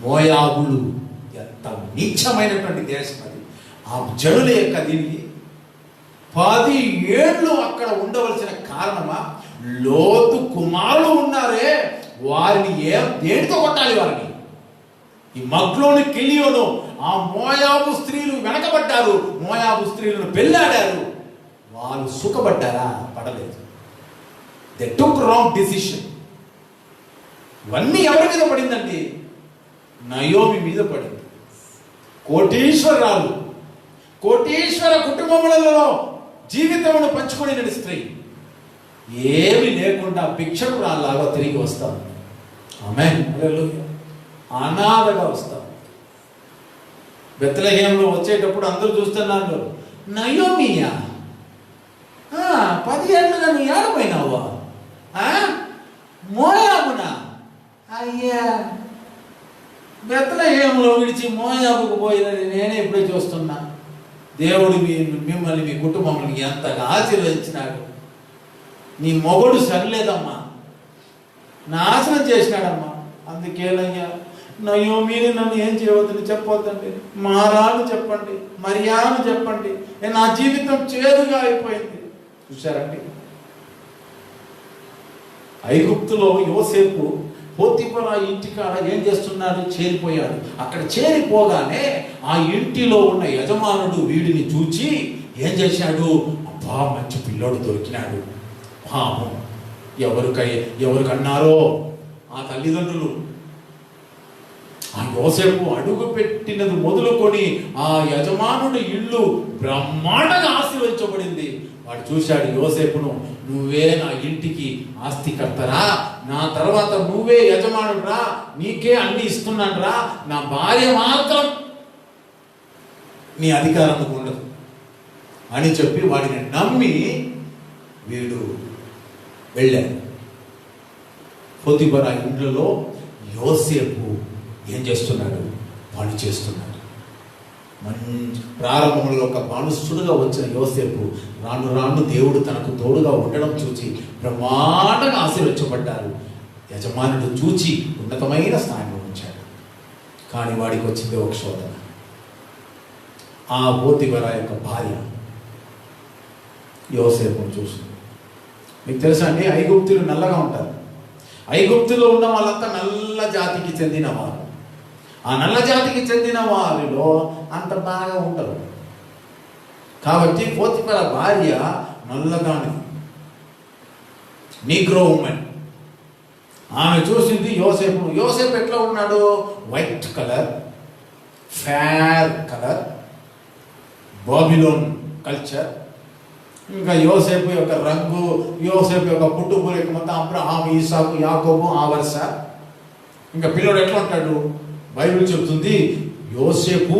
మోయాబులు ఎంత నీచమైనటువంటి దేశం అది. ఆ జనుల యొక్క దీనికి 10 ఏళ్ళు అక్కడ ఉండవలసిన కారణమా? లోతు కుమారులు ఉన్నారే, వారిని దేనితో కొట్టాలి? వారిని ఈ మగ్లోని కిలియోను ఆ మోయాబు స్త్రీలు వెనకబడ్డారు. మోయాబు స్త్రీలను పెళ్ళాడారు. వాళ్ళు సుఖపడ్డారా? పడలేదు. They took wrong decision. ఇవన్నీ ఎవరి మీద పడిందండి? నయోమి మీద పడింది. కోటీశ్వరరాలు, కోటీశ్వర కుటుంబములలో జీవితమును పంచుకునే స్త్రీ ఏమి లేకుండా భిక్షకురాల్లాగా తిరిగి వస్తాం. ఆమేన్, హల్లెలూయా. అనాథగా వస్తాం. బెత్లెహేంలో వచ్చేటప్పుడు అందరూ చూస్తున్నారు, నయోమియా 10 ఏళ్ళుగా నువ్వు ఏడపోయినావా? మోయాబునా? అయ్యా, బెత్లెహేంలో విడిచి మోయాబుకు పోయినది నేనే ఇప్పుడే చూస్తున్నా. దేవుడు మిమ్మల్ని మీ కుటుంబాన్ని ఎంతగా ఆశీర్వదించినాడు. నీ మొగుడు సరిలేదమ్మా, నాశనం చేసినాడమ్మా. అందుకేనయ్యా నయోమిని నన్ను ఏం చేయవద్దని చెప్పొద్దండి, మారాను చెప్పండి, మరియాను చెప్పండి, నా జీవితం చేదుగా అయిపోయింది. చూశారండి, ఐగుప్తులో యోసేపు పోతిఫరా ఇంటికాడ ఏం చేస్తున్నాడు? చేరిపోయాడు. అక్కడ చేరిపోగానే ఆ ఇంటిలో ఉన్న యజమానుడు వీడిని చూచి ఏం చేశాడు? అబ్బా, మంచి పిల్లోడు దొరికినాడు. పాపం ఎవరికన్నారో ఆ తల్లిదండ్రులు. ఆ యోసేపు అడుగు పెట్టినది మొదలుకొని ఆ యజమానుడి ఇల్లు బ్రహ్మాండంగా ఆశీర్వదించబడింది. వాడు చూశాడు యోసేపును, నువ్వే నా ఇంటికి ఆస్తికర్తరా, నా తర్వాత నువ్వే యజమానుడురా, నీకే అన్ని ఇస్తున్నానురా, నా భార్య మాత్రం నీ అధికారం ఉండదు అని చెప్పి వాడిని నమ్మి వీడు వెళ్ళాడు. పోతిఫరా ఇంట్లో యోసేపు ఏం చేస్తున్నాడు? పని చేస్తున్నాడు. మంచి ప్రారంభంలో ఒక మనుష్యుడుగా వచ్చిన యోసేపు రాను రాను దేవుడు తనకు తోడుగా ఉండడం చూచి బ్రహ్మాండంగా ఆశీర్వదించబడ్డారు. యజమానుడు చూచి ఉన్నతమైన స్థానంలో ఉంచాడు. కానీ వాడికి వచ్చింది ఒక శోధన. ఆ పోతిఫరా యొక్క భార్య యోసేపును చూసింది. మీకు తెలుసా అండి, ఐగుప్తులు నల్లగా ఉంటారు. ఐగుప్తులో ఉన్న వాళ్ళంతా నల్ల జాతికి చెందిన వారు. ఆ నల్ల జాతికి చెందిన వారిలో అంత బాగా ఉంటారు. కాబట్టి పోతిఫరా భార్య నల్లగాని నీగ్రో ఉమెన్. ఆమె చూసింది యోసేపును. యోసేపు ఎట్లా ఉన్నాడు? White colour, fair colour, Babylon culture. ఇంకా యోసేపు యొక్క రంగు, యోసేపు యొక్క కుటుంబం యొక్క మొత్తం అబ్రహాం, ఇసాకు, యాకోబు ఆ వరుస. ఇంకా పిల్లడు ఎట్లా ఉంటాడు? బైబిల్ చెబుతుంది యోసేపు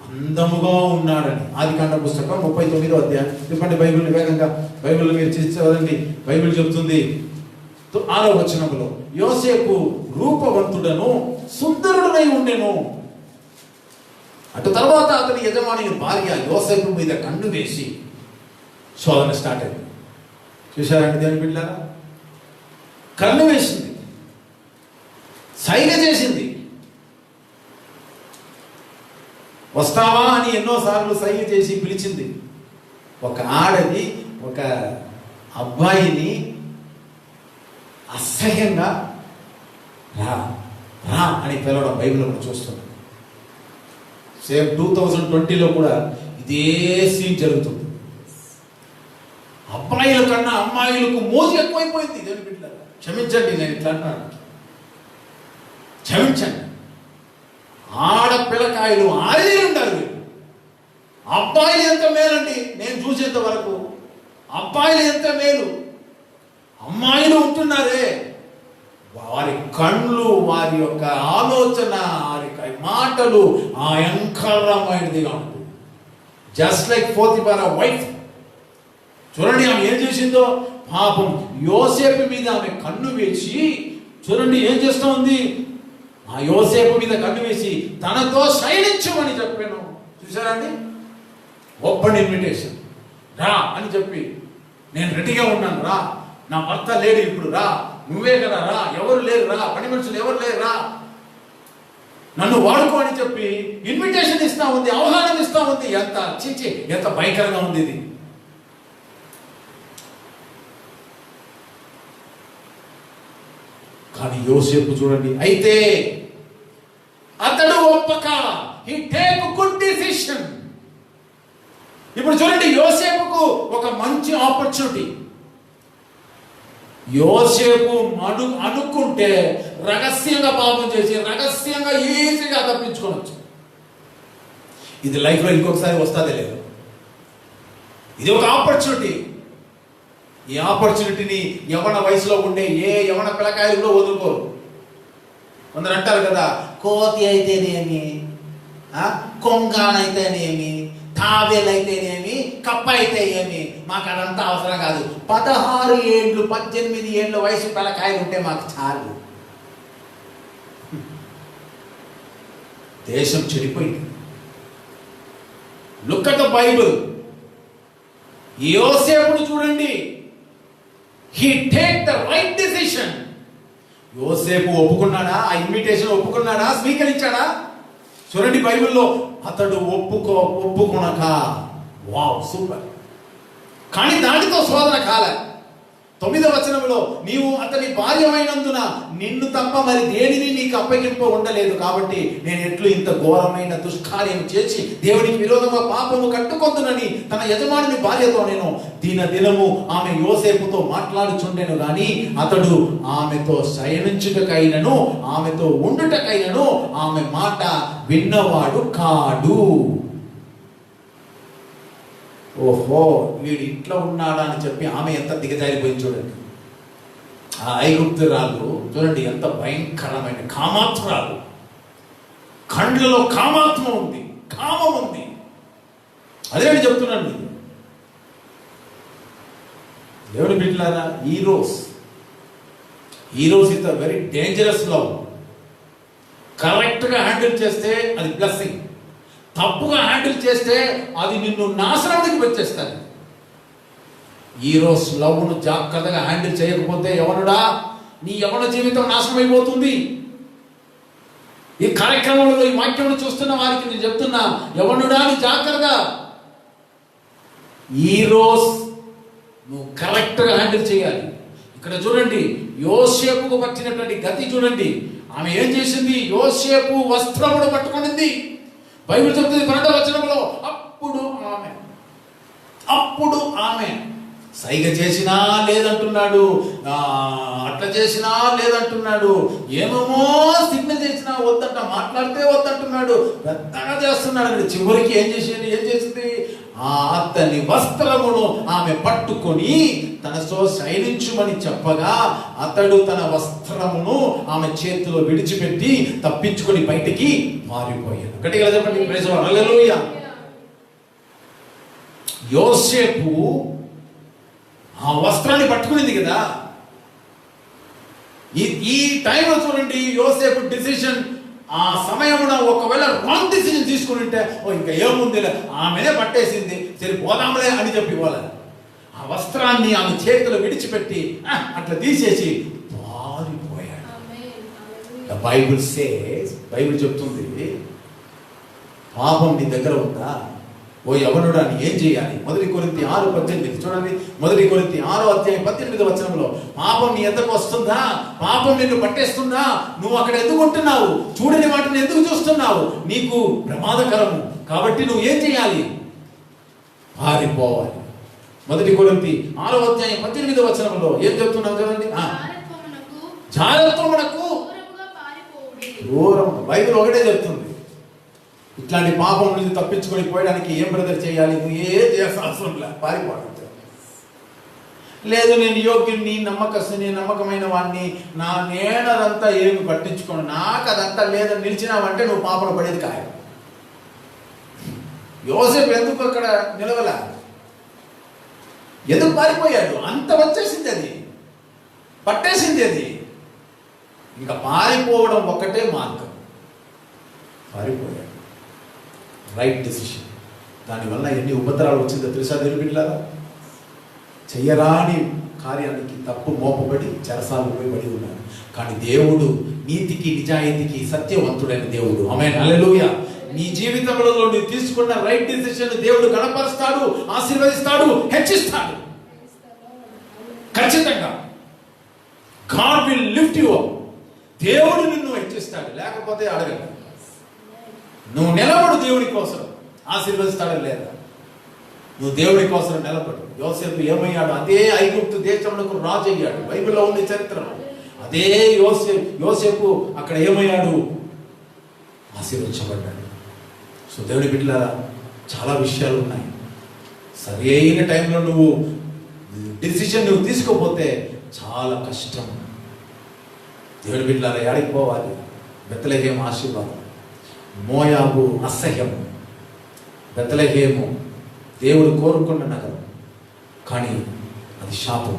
అందముగా ఉన్నాడని. ఆదికాండ పుస్తకం 39వ అధ్యాయం. చెప్పండి బైబిల్ వేగంగా, బైబిల్ మీరు చదవండి. బైబిల్ చెబుతుంది 6వ వచనంలో, యోసేపు రూపవంతుడను సుందరుడనై ఉండెను. అటు తర్వాత అతని యజమాని భార్య యోసేపు మీద కన్ను వేసి శోధన స్టార్ట్ అయింది. చూశారండి దేవుని బిడ్డలారా? కన్ను వేసింది, సైగ చేసింది. వస్తావా అని ఎన్నోసార్లు సైగ చేసి పిలిచింది. ఒక ఆడది ఒక అబ్బాయిని అసహ్యంగా రా రా అని పిలవడం బైబిల్లో మనం చూస్తున్నాం. సేమ్ 2020లో కూడా ఇదే సీన్ జరుగుతుంది. అబ్బాయిల కన్నా అమ్మాయిలకు మోజు ఎక్కువైపోయింది. దేవుని బిడ్డలారా, క్షమించండి, నేను ఇట్లా అంటున్నాను, క్షమించండి. ఆడపిల్లకాయలు ఆడే ఉండాలి. అబ్బాయిలు ఎంత మేలండి, నేను చూసేంత వరకు అబ్బాయిలు ఎంత మేలు. అమ్మాయిలు ఉంటున్నారే, వారి కళ్ళు, వారి యొక్క ఆలోచన, వారి మాటలు భయంకరమైనదిగా ఉంటుంది. Just like Potiphar wife. చూడండి ఆమె ఏం చేసిందో. పాపం యోసేపు మీద ఆమె కన్ను వేసి, చూడండి ఏం చేస్తూ ఉంది. ఆ యోసేపు మీద కన్ను వేసి తనతో శయనించమని చెప్పాను. చూసారండి, ఓపెన్ ఇన్విటేషన్. రా అని చెప్పి, నేను రెడీగా ఉన్నాను, రా, నా భర్త లేడు ఇప్పుడు, రా, నువ్వే కదా, రా, ఎవరు లేరు, రా, పని మనుషులు ఎవరు లేరు, రా, నన్ను వాడుకో అని చెప్పి ఇన్విటేషన్ ఇస్తా ఉంది, ఆహ్వానం ఇస్తా ఉంది. ఎంత చిచి, ఎంత భయంకరంగా ఉంది ఇది. కానీ యోసేపు చూడండి, అయితే అతడు ఒప్పక, హి టేక్ గుడ్ డిసిషన్. ఇప్పుడు చూడండి, యోసేపుకు ఒక మంచి ఆపర్చునిటీ. యోసేపు అనుకుంటే రహస్యంగా పాపం చేసి రహస్యంగా ఈజీగా తప్పించుకోవచ్చు. ఇది లైఫ్లో ఇంకొకసారి వస్తుందే లేదు. ఇది ఒక ఆపర్చునిటీ. ఈ ఆపర్చునిటీని యవన వయసులో ఉండే ఏ యవన పిల్లకాయలు కూడా వదులుకోరు. కొందరు అంటారు కదా, కోతి అయితేనేమి, కొంగానైతేనేమి, తాబేలైతేనేమి, కప్ప అయితే ఏమి, మాకు అదంతా అవసరం కాదు. 16 ఏళ్ళు 18 ఏళ్ళ వయసు పిల్లకాయలు ఉంటే మాకు చాలు. దేశం చెడిపోయింది. Look at the Bible. యోసేపును చూడండి, he take the right decision. యోసేపు ఒప్పుకున్నాడా? ఆ ఇన్విటేషన్ ఒప్పుకున్నాడా? స్వీకరించాడా? చూడండి బైబిల్లో, అతడు ఒప్పుకొనక. Wow, super. కానీ దానితో శోధన కాలే. 9వ వచనంలో, నీవు అతని భార్యమైనందున నిన్ను తప్ప మరి దేనిని నీకు అప్పగింప ఉండలేదు, కాబట్టి నేను ఎట్లు ఇంత ఘోరమైన దుష్కార్యం చేసి దేవునికి విరోధంగా పాపము కట్టుకొందునని తన యజమానుని భార్యతో నేను దినము ఆమె యోసేపుతో మాట్లాడుచుండెను, గాని అతడు ఆమెతో శయనించుటకైనను ఆమెతో ఉండుటకైనను ఆమె మాట విన్నవాడు కాడు. ఓహో, వీడు ఇంట్లో ఉన్నాడా అని చెప్పి ఆమె ఎంత దిగజారిపోయింది చూడండి. ఆ ఐగుప్తురాలు చూడండి ఎంత భయంకరమైన కామాత్మరాలు. కండ్లలో కామాత్మ ఉంది, కామం ఉంది. అదే నేను చెప్తున్నాను మీకు. దేవుని బిడ్డలారా, Eros is the very dangerous love. కరెక్ట్గా హ్యాండిల్ చేస్తే అది బ్లెస్సింగ్, తప్పుగా హ్యాండిల్ చేస్తే అది నిన్ను నాశనానికి వచ్చేస్తుంది. ఈరోజు లవ్ను జాగ్రత్తగా హ్యాండిల్ చేయకపోతే యవనుడా, నీ యవన జీవితం నాశనం అయిపోతుంది. ఈ కార్యక్రమంలో ఈ వాక్యం చూస్తున్న వారికి నేను చెప్తున్నా, యవనుడా నీ జాగ్రత్త. ఈరోజు నువ్వు కరెక్ట్గా హ్యాండిల్ చేయాలి. ఇక్కడ చూడండి, యోసేపుకు వచ్చినటువంటి గతి చూడండి. ఆమె ఏం చేసింది? యోసేపు వస్త్రమును పట్టుకునింది. బైబిల్ చెప్తుంది 12వ వచనంలో, అప్పుడు ఆమె సైగ చేసినా లేదంటున్నాడు, అట్లా చేసినా లేదంటున్నాడు, ఏమేమో సిగ్నల్ చేసినా వద్దంట, మాట్లాడితే వద్దంటున్నాడు, పెద్దగా చేస్తున్నాడు. చివరికి ఏం చేసింది? అతని వస్త్రమును ఆమె పట్టుకొని తనతో శయనించుమని చెప్పగా అతడు తన వస్త్రమును ఆమె చేతిలో విడిచిపెట్టి తప్పించుకొని బయటికి పారిపోయాడు. గట్టిగా చెప్పండి, ప్రైజ్ లార్డ్, హల్లెలూయా. యోసేపు ఆ వస్త్రాన్ని పట్టుకునేది కదా. ఈ టైంలో చూడండి, యోసేపు డిసిషన్ ఆ సమయమున ఒకవేళ రాంగ్ డిసిషన్ తీసుకుని ఉంటే, ఇంకా ఏముంది, ఆమెనే పట్టేసింది, సరే పోదాంలే అని చెప్పి వాళ్ళ ఆ వస్త్రాన్ని ఆమె చేతిలో విడిచిపెట్టి అట్లా తీసేసి పారిపోయాడు. బైబిల్ సేస్, బైబిల్ చెప్తుంది, పాపం నీ దగ్గర ఉందా? ఓ యవనుడా నీ ఏం చేయాలి? 1 కొరింథీ 6:18 చూడండి. 1 కొరింథీ 6:18 పాపం నీ ఎద్దకు వస్తుందా? పాపం నిన్ను పట్టేస్తుందా? నువ్వు అక్కడ ఎందుకు ఉంటున్నావు? చూడని వాటిని ఎందుకు చూస్తున్నావు? నీకు ప్రమాదకరము. కాబట్టి నువ్వు ఏం చేయాలి? పారిపోవాలి. 1 కొరింథీ 6:18 ఏం చెప్తున్నావు చూడండి. జాగ్రత్తమునకు దూరం. బైబిల్ ఒకటే చెప్తుంది. ఇట్లాంటి పాపం నుంచి తప్పించుకొని పోయడానికి ఏం బ్రదర్ చేయాలి? నువ్వు ఏం చేయాల్సిన పారిపోవడం. లేదు నేను యోగ్యుని, నమ్మకస్తుని, నమ్మకమైన వాడిని, నేనదంతా ఏమి పట్టించుకోను, నాకు అదంతా లేదని నిలిచినావంటే నువ్వు పాపన పడేది ఖాయం. యోసేపు ఎందుకు అక్కడ నిలవలా? ఎందుకు పారిపోయాడు? అంత వచ్చేసింది, అది పట్టేసింది. అది ఇంకా పారిపోవడం ఒక్కటే మార్గం. పారిపోయాడు. Right decision. దానివల్ల ఎన్ని ఉపద్రవాలు వచ్చిందో తెలుసా దేవుని బిడ్డలారా? చెయ్యరాని కార్యానికి తప్పు మోపబడి చెరసాలు పోయబడి ఉన్నారు. కానీ దేవుడు నీతికి, నిజాయితీకి సత్యవంతుడైన దేవుడు. ఆమేన్, హల్లెలూయా. నీ జీవితంలో నువ్వు తీసుకున్న రైట్ డెసిషన్ దేవుడు గణపరుస్తాడు, ఆశీర్వదిస్తాడు, హెచ్చిస్తాడు. ఖచ్చితంగా God will lift you up. దేవుడు నిన్ను హెచ్చిస్తాడు. లేకపోతే అడగదు. నువ్వు నిలబడు, దేవుడి కోసం ఆశీర్వదిస్తాడు. లేదా నువ్వు దేవుడి కోసం నిలబడు. యోసేపు ఏమయ్యాడు? అదే ఐగుప్తు దేశంలో రాజు అయ్యాడు. బైబిల్లో ఉంది చరిత్ర. అదే యోసేపు అక్కడ ఏమయ్యాడు? ఆశీర్వదించబడ్డాడు. సో దేవుడి బిడ్డలారా, చాలా విషయాలు ఉన్నాయి. సరి అయిన టైంలో నువ్వు డిసిషన్ నువ్వు తీసుకోపోతే చాలా కష్టం. దేవుడి బిడ్డలారా, ఏడికి పోవాలి? బెత్లెహేము ఆశీర్వాదం, మోయాబు అసహ్యం. బెత్లెహేము దేవుడు కోరుకున్న నగరం, కానీ అది శాపం.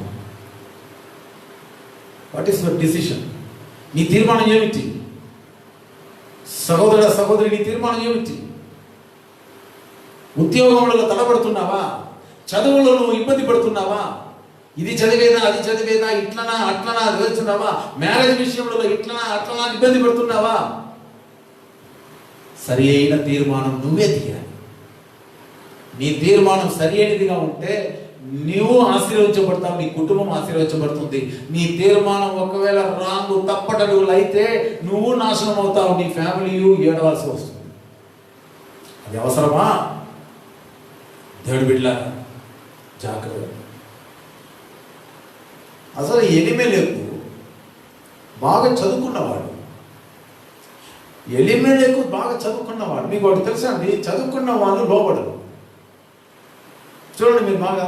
What is your decision? నీ తీర్మానం ఏమిటి? సహోదరుడ, సహోదరి, నీ తీర్మానం ఏమిటి? ఉద్యోగంలో తడబడుతున్నావా? చదువులో నువ్వు ఇబ్బంది పడుతున్నావా? ఇది చదివేదా, అది చదివేదా, ఇట్లనా అట్లనా వెళ్తున్నావా? మ్యారేజ్ విషయంలో ఇట్లనా అట్లనా ఇబ్బంది పడుతున్నావా? సరి అయిన తీర్మానం నువ్వే తీయాలి. నీ తీర్మానం సరి అయినదిగా ఉంటే నువ్వు ఆశీర్వదించబడతావు, నీ కుటుంబం ఆశీర్వదించబడుతుంది. నీ తీర్మానం ఒకవేళ రాంగు తప్పటడుగులు అయితే నువ్వు నాశనం అవుతావు, నీ ఫ్యామిలీ ఏడవలసి వస్తుంది. అది అవసరమా? దేవుడి బిడ్డ జాగ్రత్త. అసలు ఎలిమెలెకు బాగా చదువుకున్నవాడు. ఎలిమెలెకు బాగా చదువుకున్నవాడు. మీకు ఒకటి తెలుసా అండి? చదువుకున్న వాళ్ళు లోబడరు. చూడండి, మీరు బాగా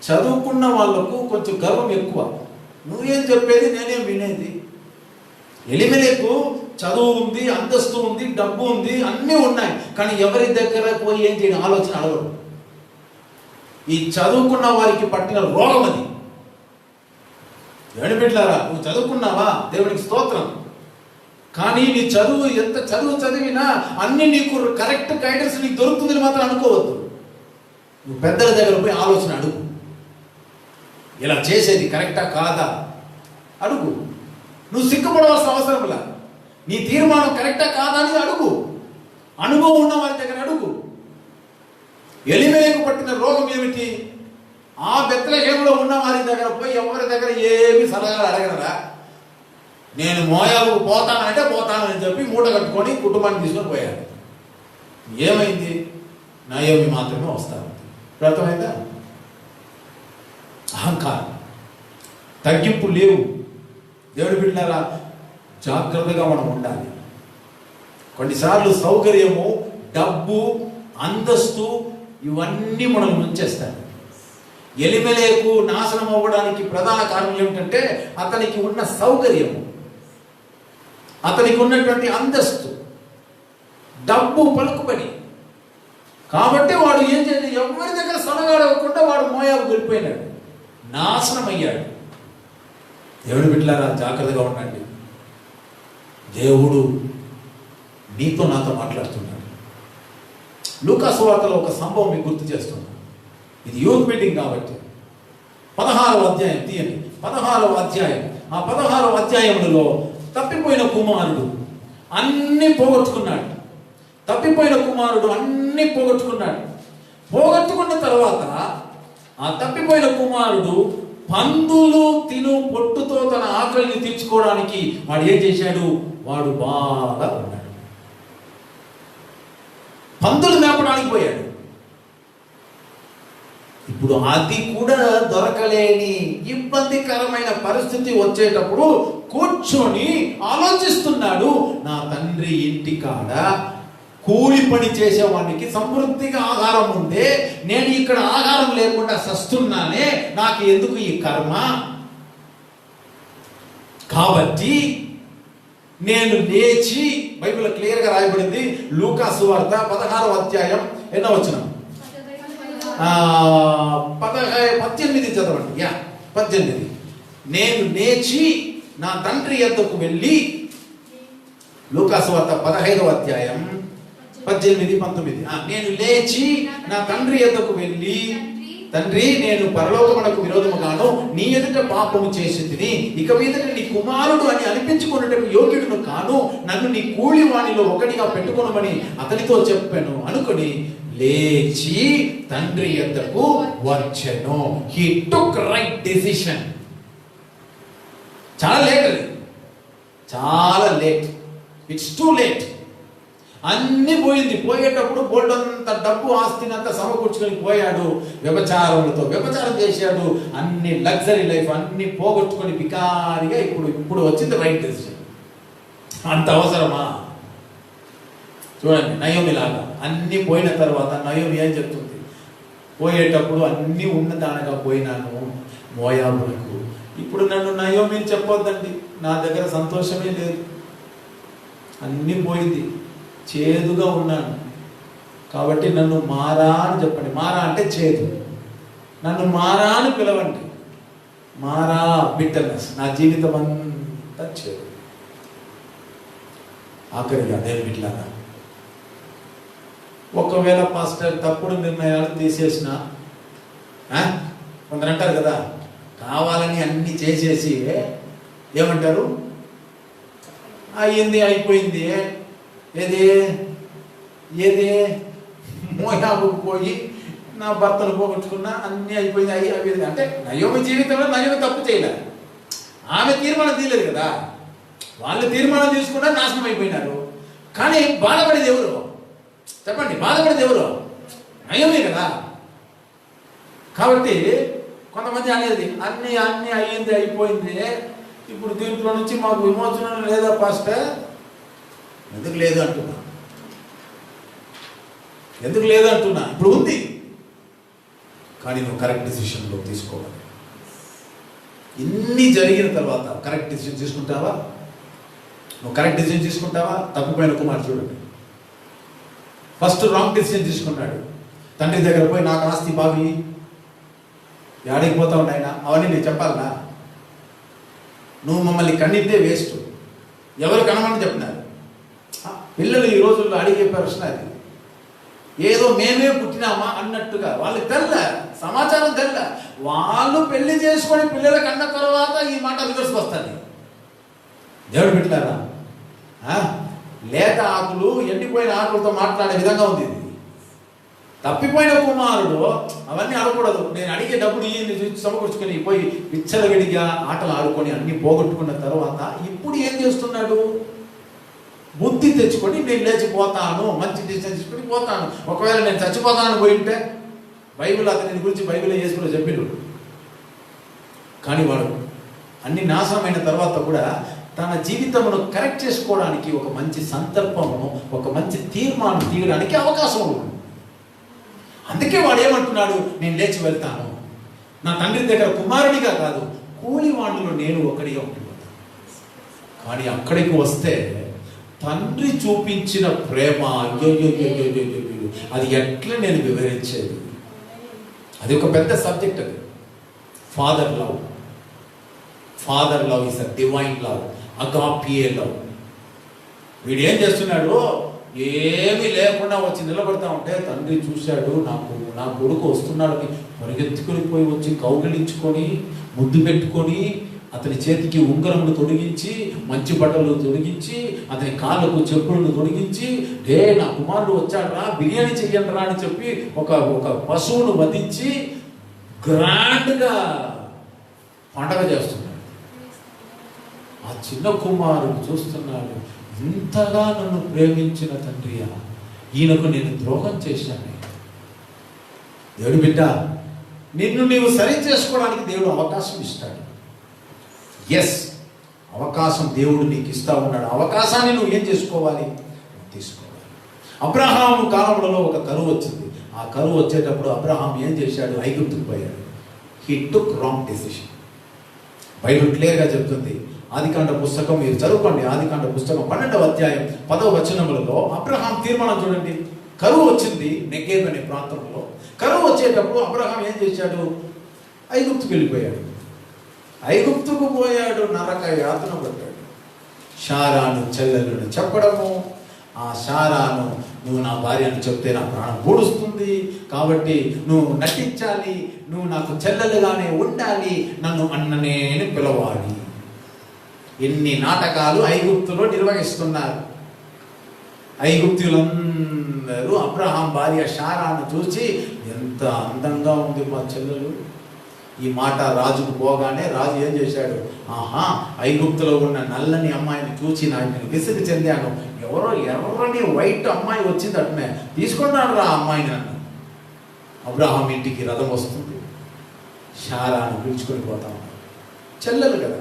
చదువుకున్న వాళ్ళకు కొంచెం గర్వం ఎక్కువ. నువ్వేం చెప్పేది నేనేం వినేది. ఎలిమెలెకు చదువు ఉంది, అంతస్తు ఉంది, డబ్బు ఉంది, అన్నీ ఉన్నాయి. కానీ ఎవరి దగ్గర పోయి ఏం చేయడం ఆలోచన అడగరు. ఈ చదువుకున్న వారికి పట్టిన రోగం అది. దేవుని బిడ్డలారా, నువ్వు చదువుకున్నావా? దేవునికి స్తోత్రం. కానీ నీ చదువు ఎంత చదివినా అన్ని నీకు కరెక్ట్ గైడెన్స్ నీకు దొరుకుతుందని మాత్రం అనుకోవద్దు. నువ్వు పెద్దల దగ్గర పోయి ఆలోచన అడుగు. ఇలా చేసేది కరెక్టా కాదా అడుగు. నువ్వు సిగ్గుపడవలసిన అవసరం లేదు. నీ తీర్మానం కరెక్టా కాదా అని అడుగు. అనుభవం ఉన్న వారి దగ్గర అడుగు. ఎలిమెలెకు పట్టిన రోగం ఏమిటి? ఆ బెత్లెహేములో ఉన్న వారి దగ్గర పోయి ఎవరి దగ్గర ఏమి సలహాలు అడగరా? నేను మోయాబుకు పోతానంటే పోతానని చెప్పి మూట కట్టుకొని కుటుంబాన్ని తీసుకొని పోయాడు. ఏమైంది? నయోమి మాత్రమే వస్తారు. అర్థమైందా? అహంకారం, తగ్గింపు లేవు. దేవుడి బిడ్డలారా, జాగ్రత్తగా మనం ఉండాలి. కొన్నిసార్లు సౌకర్యము, డబ్బు, అంతస్తు ఇవన్నీ మనల్ని ముంచేస్తాయి. ఎలిమెలెకు నాశనం అవ్వడానికి ప్రధాన కారణం ఏమిటంటే అతనికి ఉన్న సౌకర్యము, అతనికి ఉన్నటువంటి అంతస్తు, డబ్బు, పలుకుబడి. కాబట్టి వాడు ఏం చేయాలి? ఎవరి దగ్గర సలగాడవకుండా వాడు మోయాబు వెళ్ళిపోయినాడు, నాశనం అయ్యాడు. దేవుడి బిడ్డలారా, జాగ్రత్తగా ఉండండి. దేవుడు నీతో నాతో మాట్లాడుతున్నాడు. లూకా సువార్తలో ఒక సంభవం మీకు గుర్తు చేస్తున్నాను. ఇది యూత్ మీటింగ్ కాబట్టి 16వ అధ్యాయం తీయండి. 16వ అధ్యాయం. ఆ 16వ అధ్యాయంలో తప్పిపోయిన కుమారుడు అన్ని పోగొట్టుకున్నాడు. తప్పిపోయిన కుమారుడు అన్ని పోగొట్టుకున్నాడు. పోగొట్టుకున్న తర్వాత ఆ తప్పిపోయిన కుమారుడు పందులు తిను పొట్టుతో తన ఆకలిని తీర్చుకోవడానికి వాడు ఏం చేశాడు? వాడు బాగా ఉన్నాడు, పందులు మేపడానికి పోయాడు. ఇప్పుడు అది కూడా దొరకలేని ఇబ్బందికరమైన పరిస్థితి వచ్చేటప్పుడు కూర్చొని ఆలోచిస్తున్నాడు, నా తండ్రి ఇంటికాడ కూలి పని చేసేవాడికి సమృద్ధిగా ఆహారం ఉందే, నేను ఇక్కడ ఆహారం లేకుండా సస్తున్నానే, నాకు ఎందుకు ఈ కర్మ? కాబట్టి నేను లేచి, బైబిల్ క్లియర్గా రాయబడింది, లూకా సువార్త 16వ అధ్యాయం ఎన్నో వచనం, 18 చదవండి. 18. నేను లేచి నా తండ్రి యొద్దకు వెళ్ళి, లూకా సువార్త 15వ అధ్యాయం 18, 19. నేను లేచి నా తండ్రి యొద్దకు వెళ్ళి, తండ్రి, నేను పరలోకమునకు విరోధముగాను నీ ఎదుట పాపము చేసి తిని ఇక మీద నీ కుమారుడు అని అనిపించుకున్నట్టు యోగ్యుడును కాను, నన్ను నీ కూలి వాణిలో ఒకటిగా పెట్టుకోనమని అతనితో చెప్పాను అనుకుని లేచి తండ్రి యొద్దకు వచ్చెను. He took right decision. చాలా లేట్ అది, చాలా లేట్. It's too late. అన్ని పోయింది. పోయేటప్పుడు బోల్డంత డబ్బు ఆస్తిని అంతా సమకూర్చుకొని పోయాడు. వ్యభిచారం చేశాడు. అన్ని లగ్జరీ లైఫ్ అన్ని పోగొట్టుకొని బికారిగా ఇప్పుడు వచ్చింది రైట్ డెసిషన్. అంత అవసరమా? చూడండి, నయోమి లాగా అన్ని పోయిన తర్వాత నయోమి ఏం చెప్తుంది? పోయేటప్పుడు అన్ని ఉన్నదానగా పోయినాను మోయాబులకు. ఇప్పుడు నన్ను నయోమిని చెప్పొద్దండి, నా దగ్గర సంతోషమే లేదు, అన్ని పోయింది, చేదుగా ఉన్నాను, కాబట్టి నన్ను మారా అని చెప్పండి. మారా అంటే చేదు. నన్ను మారా అని పిలవండి. మారా బిట్టర్నెస్, నా జీవితం అంతా చేదు. ఆఖరిగా నేను ఇట్లాగా ఒకవేళ పాస్టర్ తప్పుడు నిర్ణయాలు తీసేసిన, కొందరు అంటారు కదా, కావాలని అన్ని చేసేసి ఏమంటారు, అయ్యింది అయిపోయింది, ఏది మోయాబుకు పోయి నా భర్తను పోగొట్టుకున్నా, అన్నీ అయిపోయింది, అయ్యి అంటే నయోమి జీవితంలో నయోమి తప్పు చేయలేదు, ఆమె తీర్మానం తీయలేదు కదా. వాళ్ళు తీర్మానం తీసుకున్నా నాశనం అయిపోయినారు. కానీ బాధపడేది ఎవరు చెప్పండి? బాధపడేది ఎవరు? నయోమి కదా. కాబట్టి కొంతమంది అనేది అన్నీ అయ్యింది అయిపోయింది, ఇప్పుడు దీంట్లో నుంచి మాకు విమోచన లేదా పాస్టర్? ఎందుకు లేదు అంటున్నా, ఎందుకు లేదు అంటున్నా? ఇప్పుడు ఉంది, కానీ నువ్వు కరెక్ట్ డిసిషన్లో తీసుకోవాలి. ఇన్ని జరిగిన తర్వాత కరెక్ట్ డిసిషన్ తీసుకుంటావా? నువ్వు కరెక్ట్ డిసిషన్ తీసుకుంటావా? తప్పిపోయిన కుమారుడు చూడండి, ఫస్ట్ రాంగ్ డిసిషన్ తీసుకున్నాడు. తండ్రి దగ్గర పోయి నాకు ఆస్తి బావి ఏడికి పోతా ఉన్నాయన, అవన్నీ నేను చెప్పాలనా? నువ్వు మమ్మల్ని కన్నిద్దే వేస్ట్, ఎవరు కనమని చెప్పినారు? పిల్లలు ఈ రోజుల్లో అడిగే ప్రశ్న అది. ఏదో మేమే పుట్టినామా అన్నట్టుగా. వాళ్ళకి తెల్ల సమాచారం తెల్ల. వాళ్ళు పెళ్లి చేసుకొని పిల్లలకు అన్న తర్వాత ఈ మాట రివర్స్ వస్తుంది. దేవుడు పెట్టారా? లేత ఆకులు ఎండిపోయిన ఆకులతో మాట్లాడే విధంగా ఉంది ఇది. తప్పిపోయిన కుమారుడు అవన్నీ ఆడకూడదు. నేను అడిగే డబ్బులు ఈ సమకూర్చుకొని పోయి విచ్చలవిడిగా ఆటలు ఆడుకొని అన్ని పోగొట్టుకున్న తర్వాత ఇప్పుడు ఏం చేస్తున్నాడు? బుద్ధి తెచ్చుకొని నేను లేచిపోతాను, మంచి డిసిషన్ తీసుకొని పోతాను. ఒకవేళ నేను చచ్చిపోతాను పోయి ఉంటే బైబిల్ అతని గురించి బైబిల్ చేసుకుని చెప్పిండు. కానీ వాడు అన్ని నాశనమైన తర్వాత కూడా తన జీవితమును కరెక్ట్ చేసుకోవడానికి ఒక మంచి సందర్భమును, ఒక మంచి తీర్మానం తీయడానికి అవకాశం ఉంది. అందుకే వాడు ఏమంటున్నాడు? నేను లేచి వెళ్తాను, నా తండ్రి దగ్గర కుమారుడిగా కాదు కూలి వాళ్ళలో నేను ఒకడిగా ఉండిపోతాను. కానీ అక్కడికి వస్తే తండ్రి చూపించిన ప్రేమ అది ఎట్లా నేను వివరించేది? అది ఒక పెద్ద సబ్జెక్ట్. అది father love. Father love is a divine love, agape love. వీడు ఏం చేస్తున్నాడు? ఏమీ లేకుండా వచ్చి నిలబడతా ఉంటే తండ్రి చూశాడు, నా కొడుకు వస్తున్నాడని పరిగెత్తుకొని పోయి వచ్చి కౌగిలించుకొని ముద్దు పెట్టుకొని అతని చేతికి ఉంగరములు తొడిగించి, మంచి బట్టలు తొడిగించి, అతని కాళ్ళకు చెప్పులను తొడిగించి, నా కుమారుడు వచ్చాడరా, బిర్యానీ చెయ్యండి రా అని చెప్పి ఒక పశువును వధించి గ్రాండ్గా పండగ చేస్తున్నాడు. ఆ చిన్న కుమారుడు చూస్తున్నాడు, ఇంతగా నన్ను ప్రేమించిన తండ్రియా, ఈయనకు నేను ద్రోహం చేశాను. దేవుడు బిడ్డ, నిన్ను నీవు సరి చేసుకోవడానికి దేవుడు అవకాశం ఇస్తాడు. ఎస్, అవకాశం దేవుడు నీకు ఇస్తా ఉన్నాడు. అవకాశాన్ని నువ్వు ఏం చేసుకోవాలి? తీసుకోవాలి. అబ్రహాము కాలంలో ఒక కరువు వచ్చింది. ఆ కరువు వచ్చేటప్పుడు అబ్రహాం ఏం చేశాడు? ఐగుప్తుకు పోయాడు. He took wrong decision. Bible క్లియర్గా చెప్తుంది. ఆదికాండ పుస్తకం మీరు చదువుకోండి. ఆదికాండ పుస్తకం 12వ అధ్యాయం 10వ వచనములలో అబ్రహాం తీర్మానం చూడండి. కరువు వచ్చింది నెగేబ్ అనే ప్రాంతంలో. కరువు వచ్చేటప్పుడు అబ్రహాం ఏం చేశాడు? ఐగుప్తుకు వెళ్ళిపోయాడు. ఐగుప్తుకు పోయాడు, నరక యాతన పడ్డాడు. షారాను చెల్లెలను చెప్పడము, ఆ షారాను నువ్వు నా భార్య అని చెప్తే నా ప్రాణం పూడుస్తుంది, కాబట్టి నువ్వు నటించాలి, నువ్వు నాకు చెల్లెలుగానే ఉండాలి, నన్ను అన్ననే పిలవాలి. ఎన్ని నాటకాలు ఐగుప్తులో నిర్వహిస్తున్నారు. ఐగుప్తులందరూ అబ్రహాం భార్య షారాను చూసి, ఎంత అందంగా ఉంది మా చెల్లెలు. ఈ మాట రాజుకు పోగానే రాజు ఏం చేశాడు? ఆహా, ఐగుప్తులో ఉన్న నల్లని అమ్మాయిని చూసి నాకు విసుగు చెందాను. ఎవరో ఎర్రని వైట్ అమ్మాయి వచ్చింది, అట్నే తీసుకున్నాడు రా అమ్మాయిని అన్న. అబ్రహాం ఇంటికి రథం వస్తుంది. షారాను పిలుచుకొని పోతాం. చెల్లెలు కదా,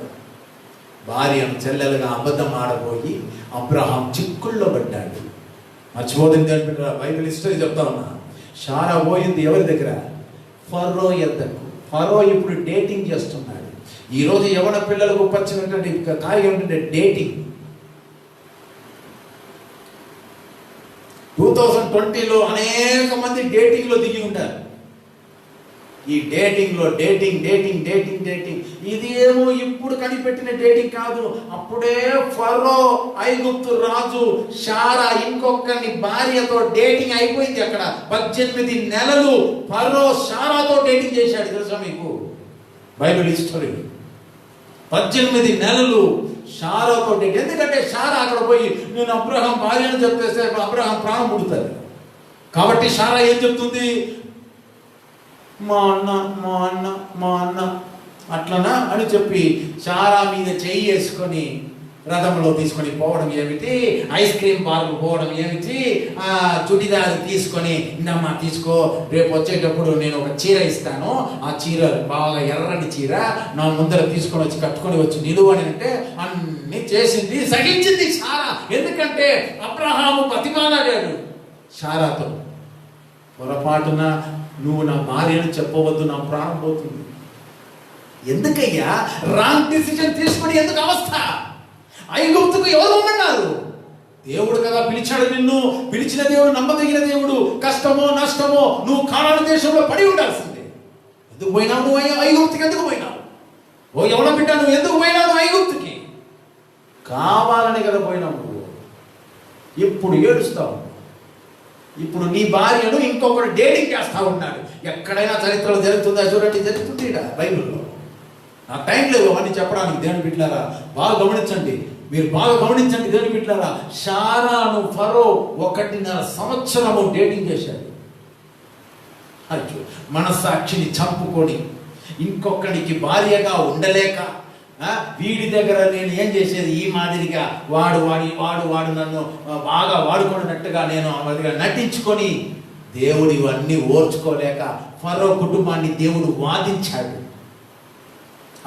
భార్యను చెల్లెలుగా అబద్ధం ఆడబోయి అబ్రహాం చిక్కుల్లో పడ్డాడు. మర్చిపోతుంది అంటే బైబిల్ హిస్టరీ చెప్తా ఉన్నా. షారా పోయింది ఎవరి దగ్గర? ఫరో ఎద్దకు. ఫరో ఇప్పుడు డేటింగ్ చేస్తున్నాడు. ఈరోజు యవన పిల్లలకు వచ్చినటువంటి కార్యం ఏంటంటే డేటింగ్. 2020లో అనేక మంది డేటింగ్లో దిగి ఉంటారు. ఈ డేటింగ్లో డేటింగ్. ఇది ఏమో ఇప్పుడు కనిపెట్టిన డేటింగ్ కాదు. అప్పుడే ఫరో ఐగుప్తు రాజు షారా ఇంకొకరిని భార్యతో డేటింగ్ అయిపోయింది. అక్కడ 18 నెలలు ఫరో షారాతో డేటింగ్ చేశాడు. తెలుసా మీకు? బైబిల్ హిస్టరీ 18 నెలలు షారాతో డేటింగ్. ఎందుకంటే షారా అక్కడ పోయి నేను అబ్రహాం భార్య అని చెప్పేస్తే అబ్రహాం ప్రాణం పుడుతుంది. కాబట్టి షారా ఏం చెప్తుంది? మా అన్న అట్లనా అని చెప్పి షారా మీద చెయ్యి వేసుకొని రథంలో తీసుకొని పోవడం ఏమిటి, ఐస్ క్రీమ్ బార్కు పోవడం ఏమిటి, చుడిదారు తీసుకొని ఇందమ్మా తీసుకో, రేపు వచ్చేటప్పుడు నేను ఒక చీర ఇస్తాను, ఆ చీర బాగా ఎర్రని చీర నా ముందర తీసుకొని వచ్చి కట్టుకొని వచ్చి నిలువని అంటే అన్ని చేసింది, సహించింది షారా. ఎందుకంటే అబ్రహాము బతిమాలాడాడు షారాతో, పొరపాటున నువ్వు నా భార్యను చెప్పవద్దు, నా ప్రాణం పోతుంది. ఎందుకయ్యా రాంగ్ డిసిజన్ తీసుకుని ఎందుకు అవస్థ? ఐగుప్తుకు ఎవరు ఉన్నారు? దేవుడు కదా పిలిచాడు నిన్ను. పిలిచిన దేవుడు నమ్మదగిన దేవుడు. కష్టమో నష్టమో నువ్వు కానాను దేశంలో పడి ఉండాల్సిందే. ఎందుకు పోయినావు నువ్వు ఐగుప్తుకి? ఎందుకు పోయినావు? ఓ ఎవడ బిడ్డ, నువ్వు ఎందుకు పోయినావు ఐగుప్తుకి? కావాలని కదా పోయినావు నువ్వు. ఇప్పుడు ఏడుస్తావు. ఇప్పుడు నీ భార్యను ఇంకొకరు డేటింగ్ చేస్తా ఉన్నాడు. ఎక్కడైనా చరిత్రలో జరుగుతుందా? చూడండి, జరుగుతుంది బైబిల్లో. నా టైం లేవు అవన్నీ చెప్పడానికి. దేవుని బిడ్డలారా బాగా గమనించండి, మీరు బాగా గమనించండి దేవుని బిడ్డలారా. షారాను ఫరో 1.5 సంవత్సరము డేటింగ్ చేశాడు. మనస్సాక్షిని చంపుకొని ఇంకొకడికి భార్యగా ఉండలేక వీడి దగ్గర నేను ఏం చేసేది, ఈ మాదిరిగా వాడు నన్ను బాగా వాడుకున్నట్టుగా నేను నటించుకొని దేవుడు ఇవన్నీ ఓర్చుకోలేక ఫరో కుటుంబాన్ని దేవుడు వాదించాడు.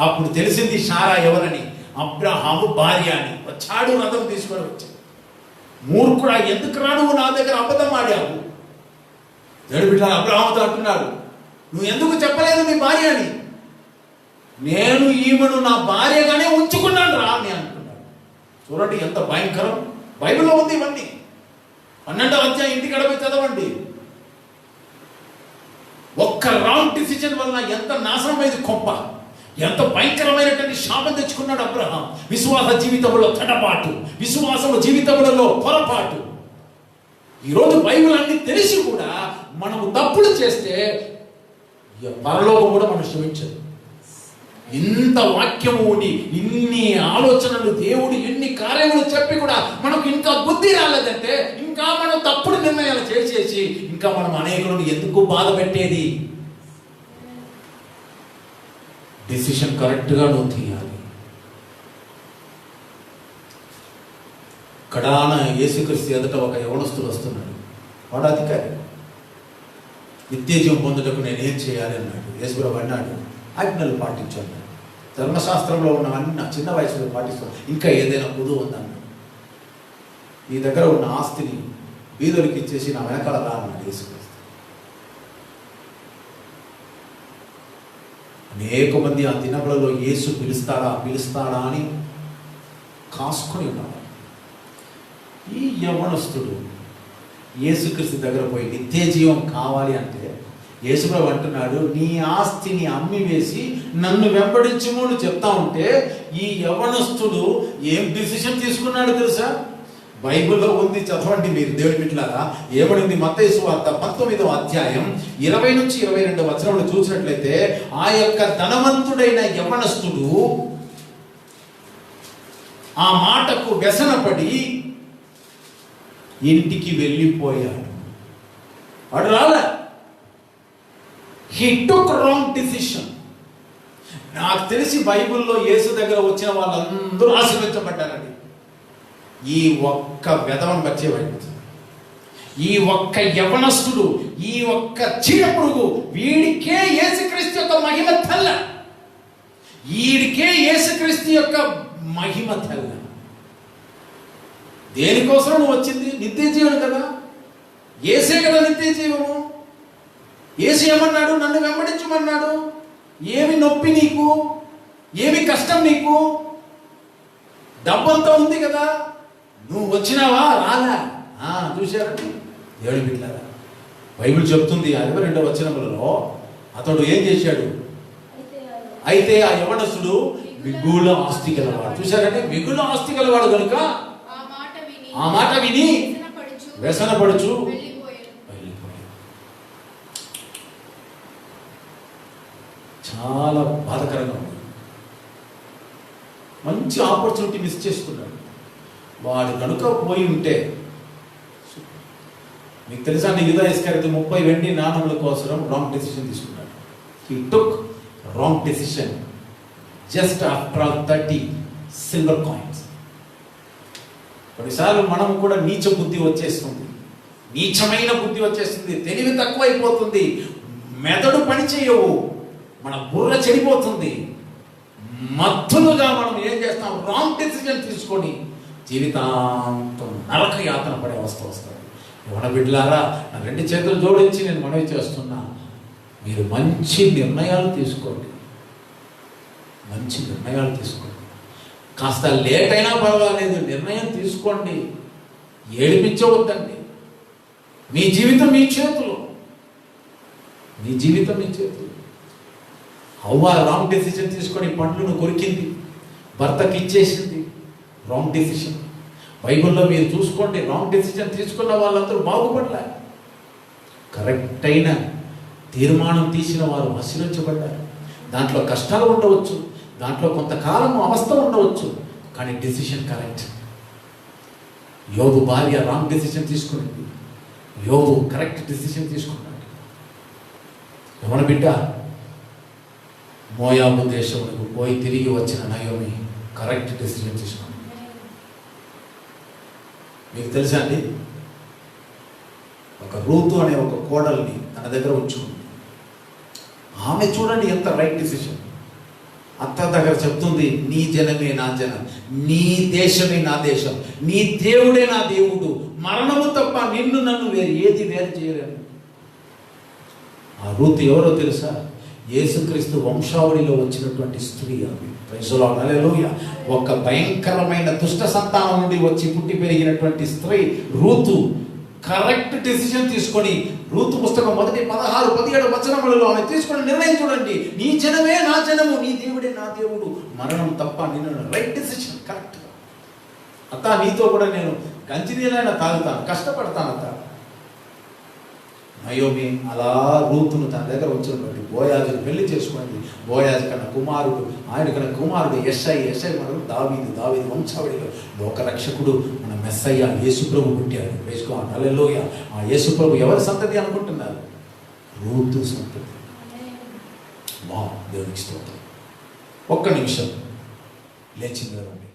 అప్పుడు తెలిసింది షారా ఎవరని, అబ్రహాము భార్య అని. వచ్చాడు, రథం తీసుకొని వచ్చాడు. మూర్ఖుడా, ఎందుకు రా నువ్వు నా దగ్గర అబద్ధం ఆడావు? దేవుడు బిడ్డ అబ్రహాముతో అంటున్నాడు, నువ్వు ఎందుకు చెప్పలేదు నీ భార్య అని? నేను ఈమెను నా భార్యగానే ఉంచుకున్నాను రా అని అంటున్నాడు. చూడండి ఎంత భయంకరం. బైబిల్లో ఉంది ఇవన్నీ. 12వ అధ్యాయం ఇంటికి గడపై చదవండి. ఒక్క రాంగ్ డిసిజన్ వలన ఎంత నాశనమైంది కొంప, ఎంత భయంకరమైనటువంటి శాపం తెచ్చుకున్నాడు అబ్రహాం. విశ్వాస జీవితంలో తడబాటు, విశ్వాస జీవితంలో పొరపాటు. ఈరోజు బైబిల్ అన్ని తెలిసి కూడా మనము తప్పులు చేస్తే పరలోకం కూడా మనం క్షమించదు. ఇంత వాక్యము ఉండి ఇన్ని ఆలోచనలు దేవుడు ఎన్ని కార్యములు చెప్పి కూడా మనకు ఇంకా బుద్ధి రాలేదంటే ఇంకా మనం తప్పుడు నిర్ణయాలు చేసేసి ఇంకా మనం అనేకులను ఎందుకు బాధ పెట్టేది? డిసిషన్ కరెక్ట్గా నువ్వు తీయాలి. కడాన యేసుక్రీస్తు ఎదుట ఒక యవనస్తుడు వస్తున్నాడు. వాడు అధికారి. నిత్యజీవం పొందుటకు నేనేం చేయాలి అన్నాడు. యేసుప్రభువు అన్నాడు, ఆజ్ఞలు పాటించాను. ధర్మశాస్త్రంలో ఉన్న అన్ని చిన్న వయసులో పాటిస్తాను. ఇంకా ఏదైనా పొదువు ఉందన్నాడు. నీ దగ్గర ఉన్న ఆస్తిని బీదోరికి ఇచ్చేసి నా వెనకాల రా అన్నాడు యేసుక్రీస్తు. అనేక మంది ఆ దినములలో యేసు పిలుస్తాడా అని కాసుకొని ఉన్నారు. ఈ యవ్వనస్తుడు యేసుక్రీస్తు దగ్గర పోయి నిత్య జీవం కావాలి అంటే యేసుప్రభువు అంటున్నాడు, నీ ఆస్తిని అమ్మి వేసి నన్ను వెంబడించుము అని చెప్తా ఉంటే ఈ యవ్వనస్తుడు ఏం డిసిషన్ తీసుకున్నాడు తెలుసా? బైబిల్లో ఉంది, చదవండి మీరు దేవుని బిడ్డలారా. ఏమడింది? మత్తయి సువార్త 19వ అధ్యాయం 20 నుంచి 22 వచనంలో చూసినట్లయితే ఆ యొక్క ధనవంతుడైన యవ్వనస్తుడు ఆ మాటకు వ్యసనపడి ఇంటికి వెళ్ళిపోయాడు. వాడు రాలే. He took wrong decision. నాకు తెలిసి బైబిల్లో యేసు దగ్గర వచ్చిన వాళ్ళందరూ ఆశీర్వదించబడ్డారండి. ఈ ఒక్క వెధవను బచ్చేవాడు, ఈ ఒక్క యవనస్తుడు, ఈ ఒక్క చీడపురుగు, వీడికే యేసుక్రీస్తు యొక్క మహిమ తెల్ల. వీడికే యేసుక్రీస్తు యొక్క మహిమ తెల్ల. దేనికోసం నువ్వు వచ్చింది? నిత్య జీవం కదా. యేసే కదా నిత్య జీవము. యేసు ఏమన్నాడు? నన్ను వెంబడించమన్నాడు. ఏమి నొప్పి నీకు? ఏమి కష్టం నీకు? డబ్బంతా ఉంది కదా. నువ్వు వచ్చినావా? రాలా? చూశారండి దేవుని బిడ్డలారా. బైబిల్ చెప్తుంది 22వ వచనములలో అతడు ఏం చేశాడు? అయితే ఆ యవనస్తుడు మిగుల ఆస్తి గలవాడు. చూశారంటే మిగుల ఆస్తి గలవాడు కనుక ఆ మాట విని వ్యసనపడుచు వెళ్ళిపోయాడు. చాలా బాధకరంగా ఉంది. మంచి ఆపర్చునిటీ మిస్ చేసుకున్నాడు. వాడు కనుక పోయి ఉంటే, మీకు తెలుసా అండి, యూదా ఇస్కరియోతు 30 వెండి నాణముల కోసం రాంగ్ డెసిషన్ తీసుకున్నాడు. He took wrong decision just after 30 silver coins. కొన్నిసార్లు మనం కూడా నీచ బుద్ధి వచ్చేస్తుంది, నీచమైన బుద్ధి వచ్చేస్తుంది, తెలివి తక్కువైపోతుంది, మెదడు పని చేయవు, మన బుర్ర చెడిపోతుంది. మత్తులుగా మనం ఏం చేస్తాం? రాంగ్ డెసిషన్ తీసుకొని జీవితాంతం నరక యాతన పడే అవస్థ వస్తుంది. యవన బిడ్డలారా, నా 2 చేతులు జోడించి నేను మనవి చేస్తున్నా, మీరు మంచి నిర్ణయాలు తీసుకోండి. మంచి నిర్ణయాలు తీసుకోండి. కాస్త లేట్ అయినా పర్వాలేదు, నిర్ణయం తీసుకోండి. ఏడిపించవద్దండి. మీ జీవితం మీ చేతిలో. మీ జీవితం మీ చేతిలో. హవ్వ రాంగ్ డెసిషన్ తీసుకొని పండ్లను కొరికింది, భర్తకి ఇచ్చేసింది. Wrong decision. బైబిల్లో మీరు చూసుకోండి, రాంగ్ డెసిషన్ తీసుకున్న వాళ్ళందరూ బాగుపడలే. కరెక్ట్ అయిన తీర్మానం తీసిన వారు ఆశీర్వదించబడ్డారు. దాంట్లో కష్టాలు ఉండవచ్చు, దాంట్లో కొంతకాలం అవస్థ ఉండవచ్చు, కానీ డెసిషన్ కరెక్ట్. యోబు భార్య రాంగ్ డెసిషన్ తీసుకునింది, యోబు కరెక్ట్ డెసిషన్ తీసుకున్నాడు. యవన బిడ్డ, మోయాబు దేశములకు పోయి తిరిగి వచ్చిన నయోమి కరెక్ట్ డెసిషన్ తీసుకున్నాడు. మీకు తెలుసా అండి, ఒక రూతు అనే ఒక కోడల్ని తన దగ్గర ఉంచుకుంది. ఆమె చూడండి ఎంత రైట్ డెసిషన్. అత్త దగ్గర చెప్తుంది, నీ జనమే నా జనం, నీ దేశమే నా దేశం, నీ దేవుడే నా దేవుడు, మరణము తప్ప నిన్ను నన్ను ఏది వేరు చేయలేను. ఆ రూతు ఎవరో తెలుసా? యేసుక్రీస్తు వంశావళిలో వచ్చినటువంటి స్త్రీ. ఆమె ప్రైజులో హల్లెలూయా. ఒక భయంకరమైన దుష్ట సంతానం నుండి వచ్చి పుట్టి పెరిగినటువంటి స్త్రీ రూతు. కరెక్ట్ డెసిషన్ తీసుకొని, రూతు పుస్తకం 16-17 వచనములలో ఆమె తీసుకున్న నిర్ణయం చూడండి. నీ జనమే నా జనము, నీ దేవుడే నా దేవుడు, మరణం తప్ప నిన్ను. Right decision, correct. అత్త నీతో కూడా నేను గంజి నీళ్ళైనా తాగుతాను, కష్టపడతాను అత్త, నయోమి అలా రూతును తన దగ్గర ఉంచినటువంటి బోయాజును పెళ్లి చేసుకున్నది. బోయాజు కన్నా కుమారుడు, ఆయన కన్నా కుమారుడు యెషై మనకు దావీదు వంశావళిలో లోకరక్షకుడు మన మెస్సయ్య యేసుప్రభు పుట్టాడు. వేసుకోవాలి. హల్లెలూయా. ఆ యేసుప్రభు ఎవరి సంతతి అనుకుంటున్నారు? రూతు సంతతి. దేవునికి స్తోత్రం. ఒక్క నిమిషం లేచింది రండి.